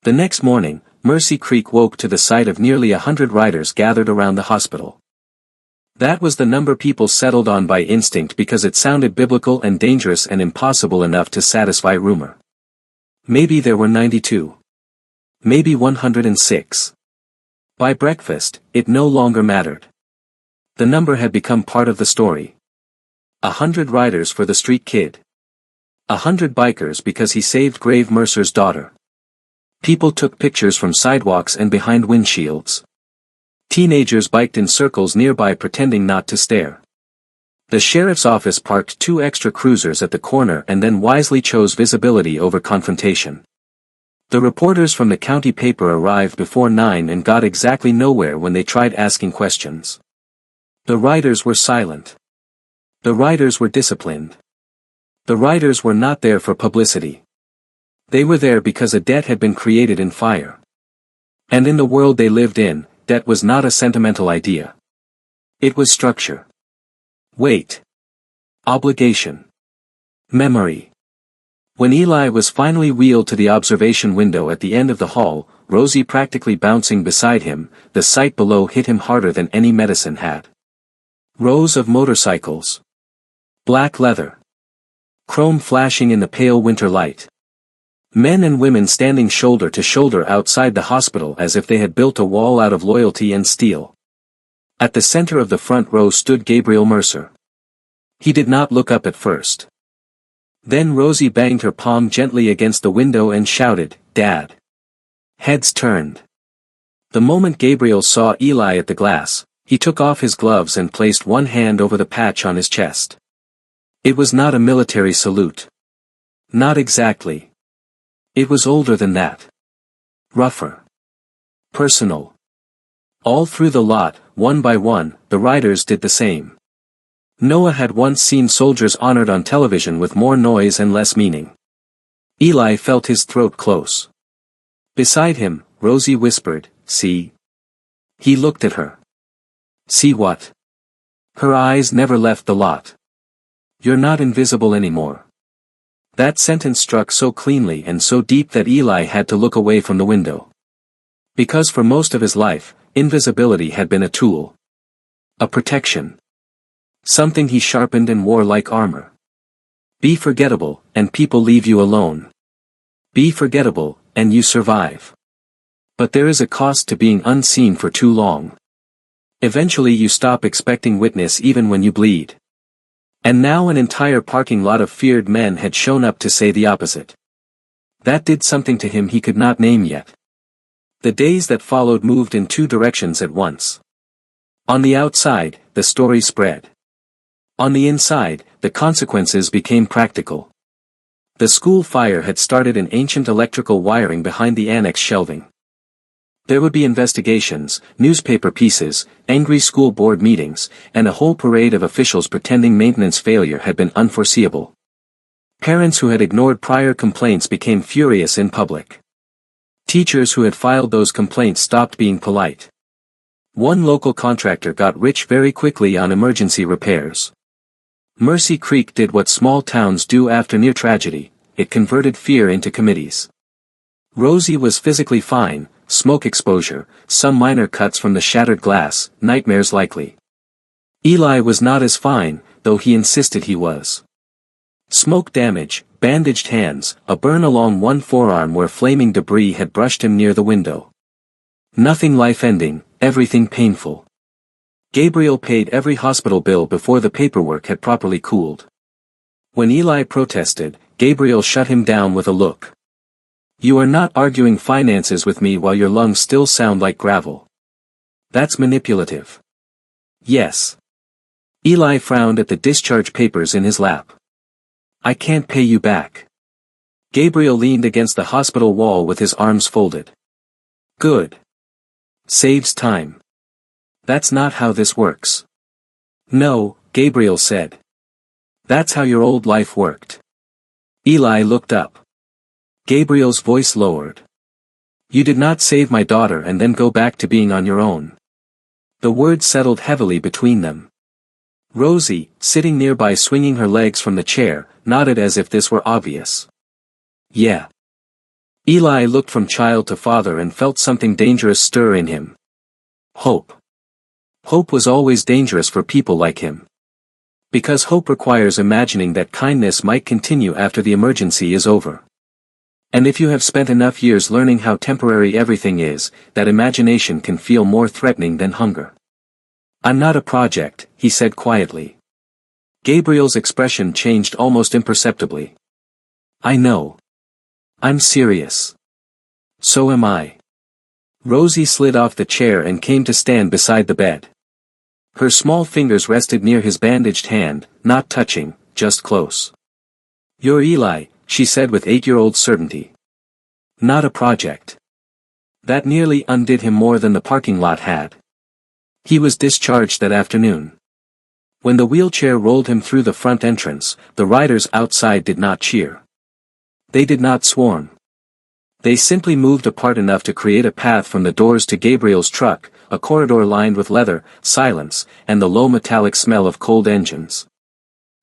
Speaker 1: The next morning, Mercy Creek woke to the sight of nearly 100 riders gathered around the hospital. That was the number people settled on by instinct because it sounded biblical and dangerous and impossible enough to satisfy rumor. Maybe there were 92. Maybe 106. By breakfast, it no longer mattered. The number had become part of the story. 100 riders for the street kid. 100 bikers because he saved Grave Mercer's daughter. People took pictures from sidewalks and behind windshields. Teenagers biked in circles nearby pretending not to stare. The sheriff's office parked 2 extra cruisers at the corner and then wisely chose visibility over confrontation. The reporters from the county paper arrived before 9 and got exactly nowhere when they tried asking questions. The riders were silent. The riders were disciplined. The riders were not there for publicity. They were there because a debt had been created in fire. And in the world they lived in, debt was not a sentimental idea. It was structure. Weight. Obligation. Memory. When Eli was finally wheeled to the observation window at the end of the hall, Rosie practically bouncing beside him, the sight below hit him harder than any medicine had. Rows of motorcycles. Black leather. Chrome flashing in the pale winter light. Men and women standing shoulder to shoulder outside the hospital as if they had built a wall out of loyalty and steel. At the center of the front row stood Gabriel Mercer. He did not look up at first. Then Rosie banged her palm gently against the window and shouted, "Dad." Heads turned. The moment Gabriel saw Eli at the glass, he took off his gloves and placed one hand over the patch on his chest. It was not a military salute. Not exactly. It was older than that. Rougher. Personal. All through the lot, one by one, the riders did the same. Noah had once seen soldiers honored on television with more noise and less meaning. Eli felt his throat close. Beside him, Rosie whispered, "See?" He looked at her. "See what?" Her eyes never left the lot. "You're not invisible anymore." That sentence struck so cleanly and so deep that Eli had to look away from the window. Because for most of his life, invisibility had been a tool. A protection. Something he sharpened and wore like armor. Be forgettable, and people leave you alone. Be forgettable, and you survive. But there is a cost to being unseen for too long. Eventually you stop expecting witness even when you bleed. And now an entire parking lot of feared men had shown up to say the opposite. That did something to him he could not name yet. The days that followed moved in two directions at once. On the outside, the story spread. On the inside, the consequences became practical. The school fire had started an ancient electrical wiring behind the annex shelving. There would be investigations, newspaper pieces, angry school board meetings, and a whole parade of officials pretending maintenance failure had been unforeseeable. Parents who had ignored prior complaints became furious in public. Teachers who had filed those complaints stopped being polite. One local contractor got rich very quickly on emergency repairs. Mercy Creek did what small towns do after near tragedy: it converted fear into committees. Rosie was physically fine, smoke exposure, some minor cuts from the shattered glass, nightmares likely. Eli was not as fine, though he insisted he was. Smoke damage, bandaged hands, a burn along one forearm where flaming debris had brushed him near the window. Nothing life-ending, everything painful. Gabriel paid every hospital bill before the paperwork had properly cooled. When Eli protested, Gabriel shut him down with a look. You are not arguing finances with me while your lungs still sound like gravel. That's manipulative. Yes. Eli frowned at the discharge papers in his lap. I can't pay you back. Gabriel leaned against the hospital wall with his arms folded. Good. Saves time. That's not how this works. No, Gabriel said. That's how your old life worked. Eli looked up. Gabriel's voice lowered. You did not save my daughter and then go back to being on your own. The words settled heavily between them. Rosie, sitting nearby swinging her legs from the chair, nodded as if this were obvious. Yeah. Eli looked from child to father and felt something dangerous stir in him. Hope. Hope was always dangerous for people like him. Because hope requires imagining that kindness might continue after the emergency is over. And if you have spent enough years learning how temporary everything is, that imagination can feel more threatening than hunger. I'm not a project, he said quietly. Gabriel's expression changed almost imperceptibly. I know. I'm serious. So am I. Rosie slid off the chair and came to stand beside the bed. Her small fingers rested near his bandaged hand, not touching, just close. You're Eli, she said with 8-year-old certainty. Not a project. That nearly undid him more than the parking lot had. He was discharged that afternoon. When the wheelchair rolled him through the front entrance, the riders outside did not cheer. They did not swarm. They simply moved apart enough to create a path from the doors to Gabriel's truck, a corridor lined with leather, silence, and the low metallic smell of cold engines.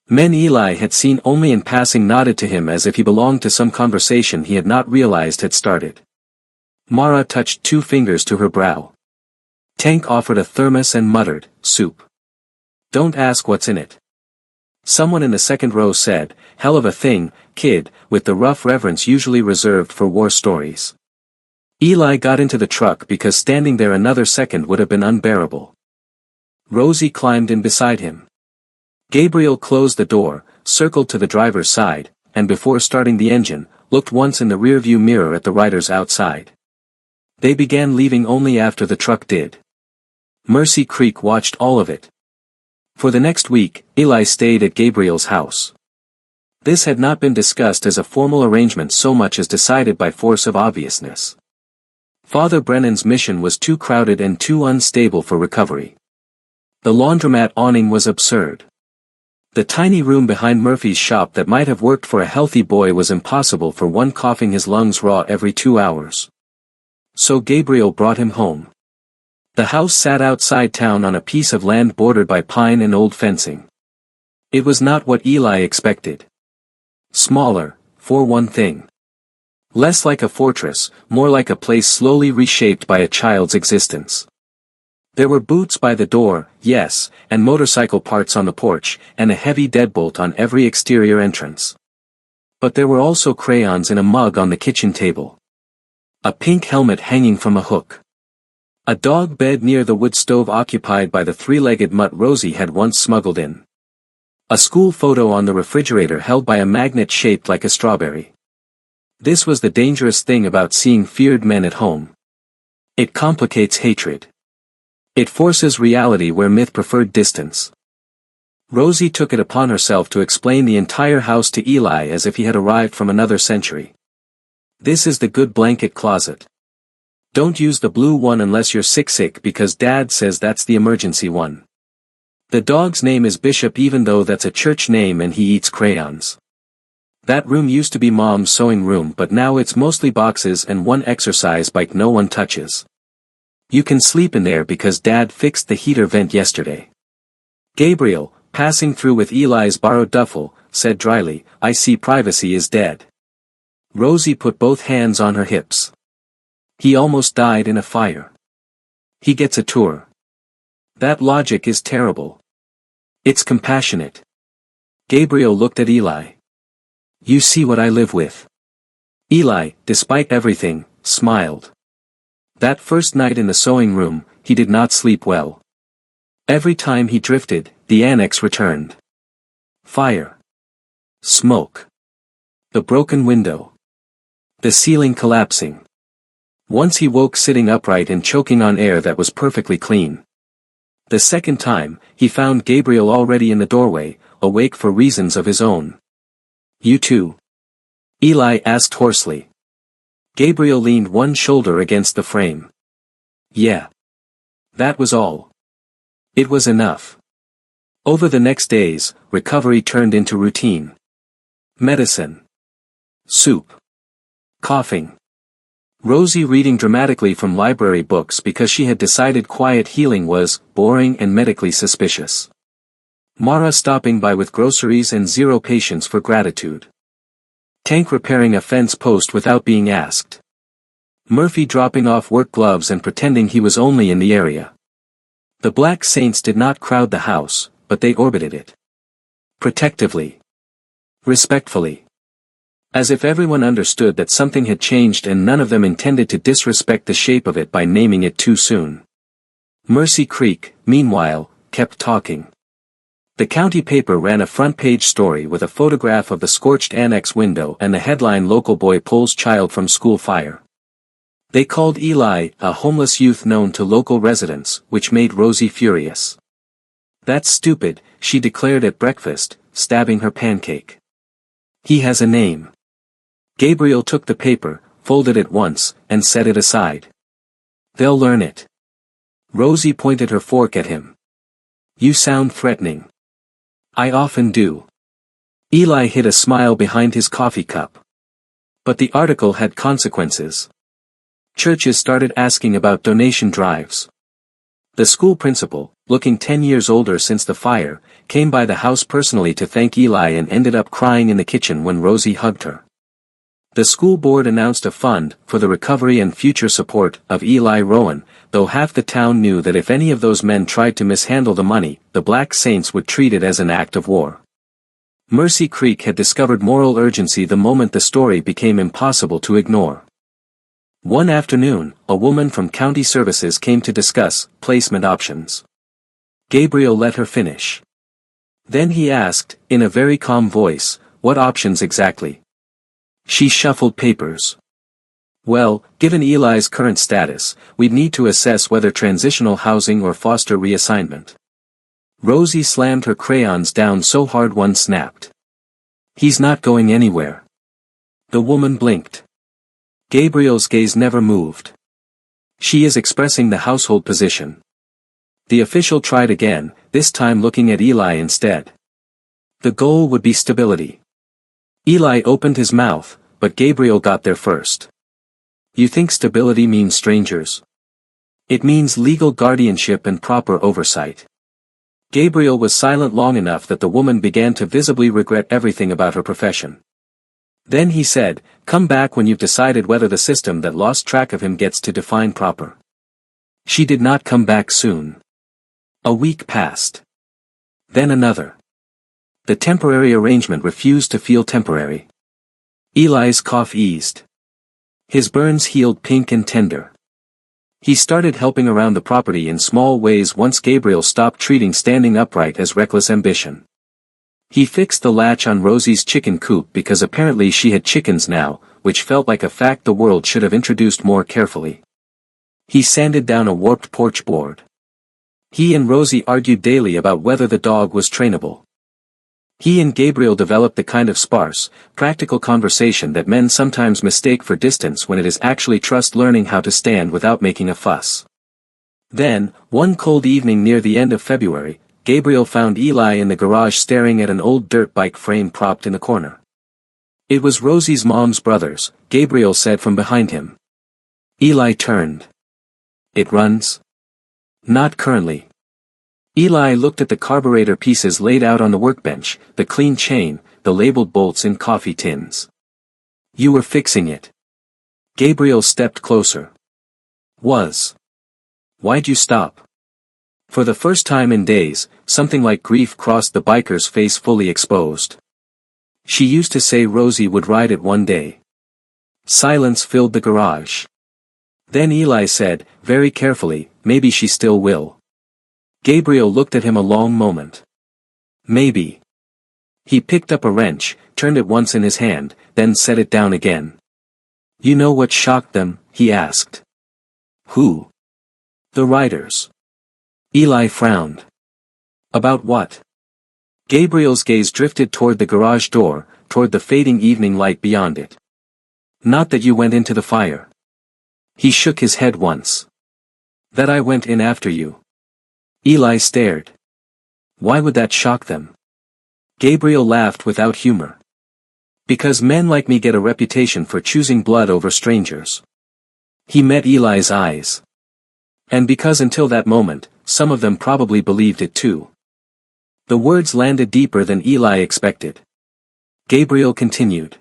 Speaker 1: Men Eli had seen only in passing nodded to him as if he belonged to some conversation he had not realized had started. Mara touched 2 fingers to her brow. Tank offered a thermos and muttered, soup. Don't ask what's in it. Someone in the second row said, hell of a thing, kid, with the rough reverence usually reserved for war stories. Eli got into the truck because standing there another second would have been unbearable. Rosie climbed in beside him. Gabriel closed the door, circled to the driver's side, and before starting the engine, looked once in the rearview mirror at the riders outside. They began leaving only after the truck did. Mercy Creek watched all of it. For the next week, Eli stayed at Gabriel's house. This had not been discussed as a formal arrangement so much as decided by force of obviousness. Father Brennan's mission was too crowded and too unstable for recovery. The laundromat awning was absurd. The tiny room behind Murphy's shop that might have worked for a healthy boy was impossible for one coughing his lungs raw every 2 hours. So Gabriel brought him home. The house sat outside town on a piece of land bordered by pine and old fencing. It was not what Eli expected. Smaller, for one thing. Less like a fortress, more like a place slowly reshaped by a child's existence. There were boots by the door, yes, and motorcycle parts on the porch, and a heavy deadbolt on every exterior entrance. But there were also crayons in a mug on the kitchen table. A pink helmet hanging from a hook. A dog bed near the wood stove occupied by the three-legged mutt Rosie had once smuggled in. A school photo on the refrigerator held by a magnet shaped like a strawberry. This was the dangerous thing about seeing feared men at home. It complicates hatred. It forces reality where myth preferred distance. Rosie took it upon herself to explain the entire house to Eli as if he had arrived from another century. This is the good blanket closet. Don't use the blue one unless you're sick because Dad says that's the emergency one. The dog's name is Bishop even though that's a church name and he eats crayons. That room used to be Mom's sewing room but now it's mostly boxes and one exercise bike no one touches. You can sleep in there because Dad fixed the heater vent yesterday. Gabriel, passing through with Eli's borrowed duffel, said dryly, I see privacy is dead. Rosie put both hands on her hips. He almost died in a fire. He gets a tour. That logic is terrible. It's compassionate. Gabriel looked at Eli. You see what I live with. Eli, despite everything, smiled. That first night in the sewing room, he did not sleep well. Every time he drifted, the annex returned. Fire. Smoke. The broken window. The ceiling collapsing. Once he woke sitting upright and choking on air that was perfectly clean. The second time, he found Gabriel already in the doorway, awake for reasons of his own. You too? Eli asked hoarsely. Gabriel leaned one shoulder against the frame. Yeah. That was all. It was enough. Over the next days, recovery turned into routine. Medicine. Soup. Coughing. Rosie reading dramatically from library books because she had decided quiet healing was boring and medically suspicious. Mara stopping by with groceries and zero patience for gratitude. Tank repairing a fence post without being asked. Murphy dropping off work gloves and pretending he was only in the area. The Black Saints did not crowd the house, but they orbited it. Protectively. Respectfully. As if everyone understood that something had changed and none of them intended to disrespect the shape of it by naming it too soon. Mercy Creek, meanwhile, kept talking. The county paper ran a front-page story with a photograph of the scorched annex window and the headline Local Boy Pulls Child from School Fire. They called Eli a homeless youth known to local residents, which made Rosie furious. That's stupid, she declared at breakfast, stabbing her pancake. He has a name. Gabriel took the paper, folded it once, and set it aside. They'll learn it. Rosie pointed her fork at him. You sound threatening. I often do. Eli hid a smile behind his coffee cup. But the article had consequences. Churches started asking about donation drives. The school principal, looking 10 years older since the fire, came by the house personally to thank Eli and ended up crying in the kitchen when Rosie hugged her. The school board announced a fund for the recovery and future support of Eli Rowan, though half the town knew that if any of those men tried to mishandle the money, the Black Saints would treat it as an act of war. Mercy Creek had discovered moral urgency the moment the story became impossible to ignore. One afternoon, a woman from county services came to discuss placement options. Gabriel let her finish. Then he asked, in a very calm voice, what options exactly? She shuffled papers. Well, given Eli's current status, we'd need to assess whether transitional housing or foster reassignment. Rosie slammed her crayons down so hard one snapped. He's not going anywhere. The woman blinked. Gabriel's gaze never moved. She is expressing the household position. The official tried again, this time looking at Eli instead. The goal would be stability. Eli opened his mouth, but Gabriel got there first. You think stability means strangers? It means legal guardianship and proper oversight. Gabriel was silent long enough that the woman began to visibly regret everything about her profession. Then he said, come back when you've decided whether the system that lost track of him gets to define proper. She did not come back soon. A week passed. Then another. The temporary arrangement refused to feel temporary. Eli's cough eased. His burns healed pink and tender. He started helping around the property in small ways once Gabriel stopped treating standing upright as reckless ambition. He fixed the latch on Rosie's chicken coop because apparently she had chickens now, which felt like a fact the world should have introduced more carefully. He sanded down a warped porch board. He and Rosie argued daily about whether the dog was trainable. He and Gabriel developed the kind of sparse, practical conversation that men sometimes mistake for distance when it is actually trust learning how to stand without making a fuss. Then, one cold evening near the end of February, Gabriel found Eli in the garage staring at an old dirt bike frame propped in the corner. It was Rosie's mom's brother's, Gabriel said from behind him. Eli turned. It runs? Not currently. Eli looked at the carburetor pieces laid out on the workbench, the clean chain, the labeled bolts in coffee tins. You were fixing it. Gabriel stepped closer. Was. Why'd you stop? For the first time in days, something like grief crossed the biker's face fully exposed. She used to say Rosie would ride it one day. Silence filled the garage. Then Eli said, very carefully, maybe she still will. Gabriel looked at him a long moment. Maybe. He picked up a wrench, turned it once in his hand, then set it down again. You know what shocked them? He asked. Who? The riders. Eli frowned. About what? Gabriel's gaze drifted toward the garage door, toward the fading evening light beyond it. Not that you went into the fire. He shook his head once. That I went in after you. Eli stared. Why would that shock them? Gabriel laughed without humor. Because men like me get a reputation for choosing blood over strangers. He met Eli's eyes. And because until that moment, some of them probably believed it too. The words landed deeper than Eli expected. Gabriel continued.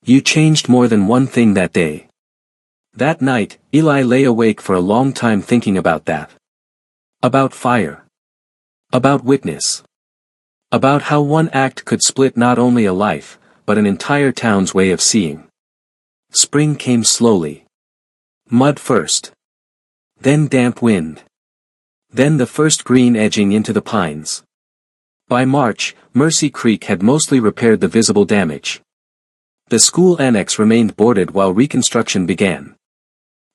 Speaker 1: You changed more than one thing that day. That night, Eli lay awake for a long time thinking about that. About fire. About witness. About how one act could split not only a life, but an entire town's way of seeing. Spring came slowly. Mud first. Then damp wind. Then the first green edging into the pines. By March, Mercy Creek had mostly repaired the visible damage. The school annex remained boarded while reconstruction began.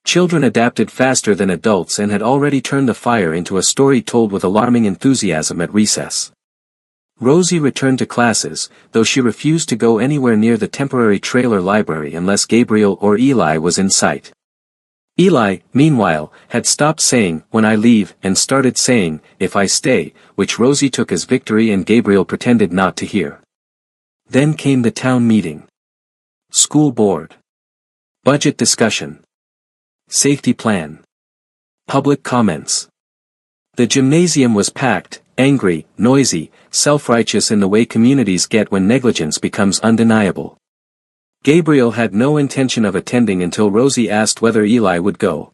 Speaker 1: Children adapted faster than adults and had already turned the fire into a story told with alarming enthusiasm at recess. Rosie returned to classes, though she refused to go anywhere near the temporary trailer library unless Gabriel or Eli was in sight. Eli, meanwhile, had stopped saying, when I leave, and started saying, if I stay, which Rosie took as victory and Gabriel pretended not to hear. Then came the town meeting. School board. Budget discussion. Safety plan. Public comments. The gymnasium was packed, angry, noisy, self-righteous in the way communities get when negligence becomes undeniable. Gabriel had no intention of attending until Rosie asked whether Eli would go.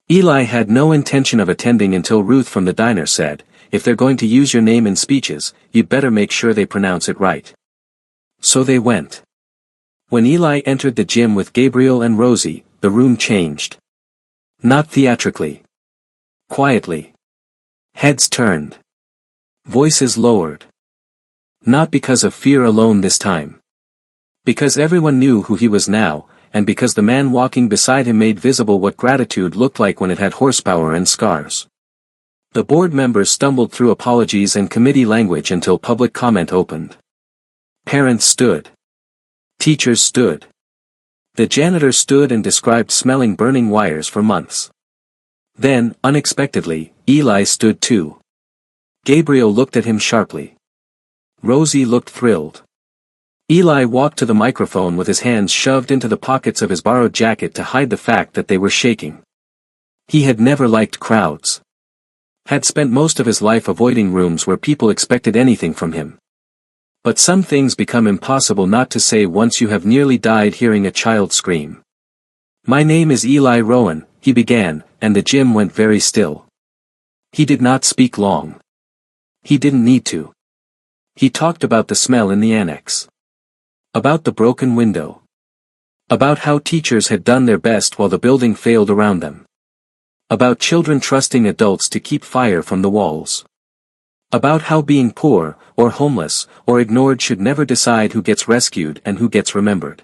Speaker 1: Eli had no intention of attending until Ruth from the diner said, if they're going to use your name in speeches, you'd better make sure they pronounce it right. So they went. When Eli entered the gym with Gabriel and Rosie, the room changed. Not theatrically. Quietly. Heads turned. Voices lowered. Not because of fear alone this time. Because everyone knew who he was now, and because the man walking beside him made visible what gratitude looked like when it had horsepower and scars. The board members stumbled through apologies and committee language until public comment opened. Parents stood. Teachers stood. The janitor stood and described smelling burning wires for months. Then, unexpectedly, Eli stood too. Gabriel looked at him sharply. Rosie looked thrilled. Eli walked to the microphone with his hands shoved into the pockets of his borrowed jacket to hide the fact that they were shaking. He had never liked crowds. Had spent most of his life avoiding rooms where people expected anything from him. But some things become impossible not to say once you have nearly died hearing a child scream. My name is Eli Rowan, he began, and the gym went very still. He did not speak long. He didn't need to. He talked about the smell in the annex. About the broken window. About how teachers had done their best while the building failed around them. About children trusting adults to keep fire from the walls. About how being poor, or homeless, or ignored should never decide who gets rescued and who gets remembered.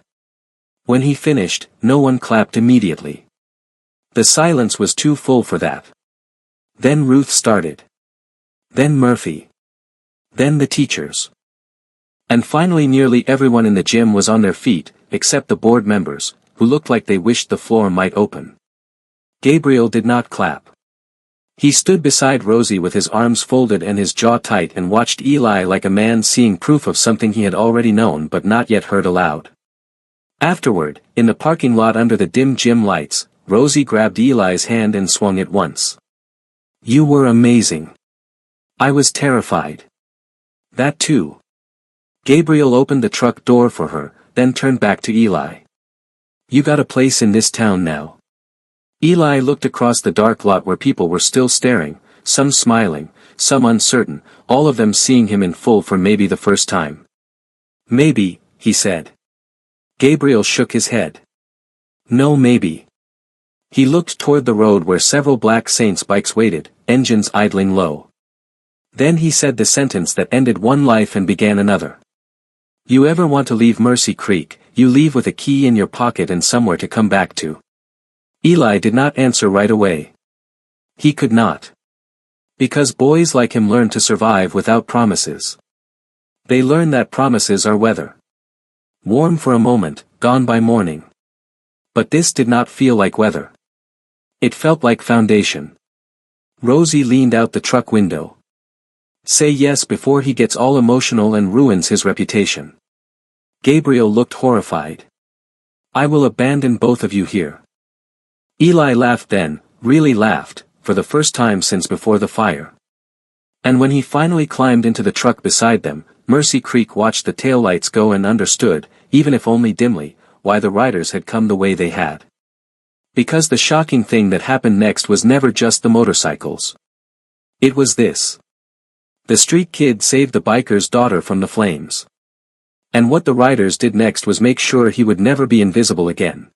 Speaker 1: When he finished, no one clapped immediately. The silence was too full for that. Then Ruth started. Then Murphy. Then the teachers. And finally nearly everyone in the gym was on their feet, except the board members, who looked like they wished the floor might open. Gabriel did not clap. He stood beside Rosie with his arms folded and his jaw tight and watched Eli like a man seeing proof of something he had already known but not yet heard aloud. Afterward, in the parking lot under the dim gym lights, Rosie grabbed Eli's hand and swung it once. "You were amazing. I was terrified." "That too." Gabriel opened the truck door for her, then turned back to Eli. "You got a place in this town now." Eli looked across the dark lot where people were still staring, some smiling, some uncertain, all of them seeing him in full for maybe the first time. "Maybe," he said. Gabriel shook his head. "No, maybe." He looked toward the road where several Black Saints bikes waited, engines idling low. Then he said the sentence that ended one life and began another. "You ever want to leave Mercy Creek, you leave with a key in your pocket and somewhere to come back to." Eli did not answer right away. He could not. Because boys like him learn to survive without promises. They learn that promises are weather. Warm for a moment, gone by morning. But this did not feel like weather. It felt like foundation. Rosie leaned out the truck window. "Say yes before he gets all emotional and ruins his reputation." Gabriel looked horrified. "I will abandon both of you here." Eli laughed then, really laughed, for the first time since before the fire. And when he finally climbed into the truck beside them, Mercy Creek watched the taillights go and understood, even if only dimly, why the riders had come the way they had. Because the shocking thing that happened next was never just the motorcycles. It was this. The street kid saved the biker's daughter from the flames. And what the riders did next was make sure he would never be invisible again.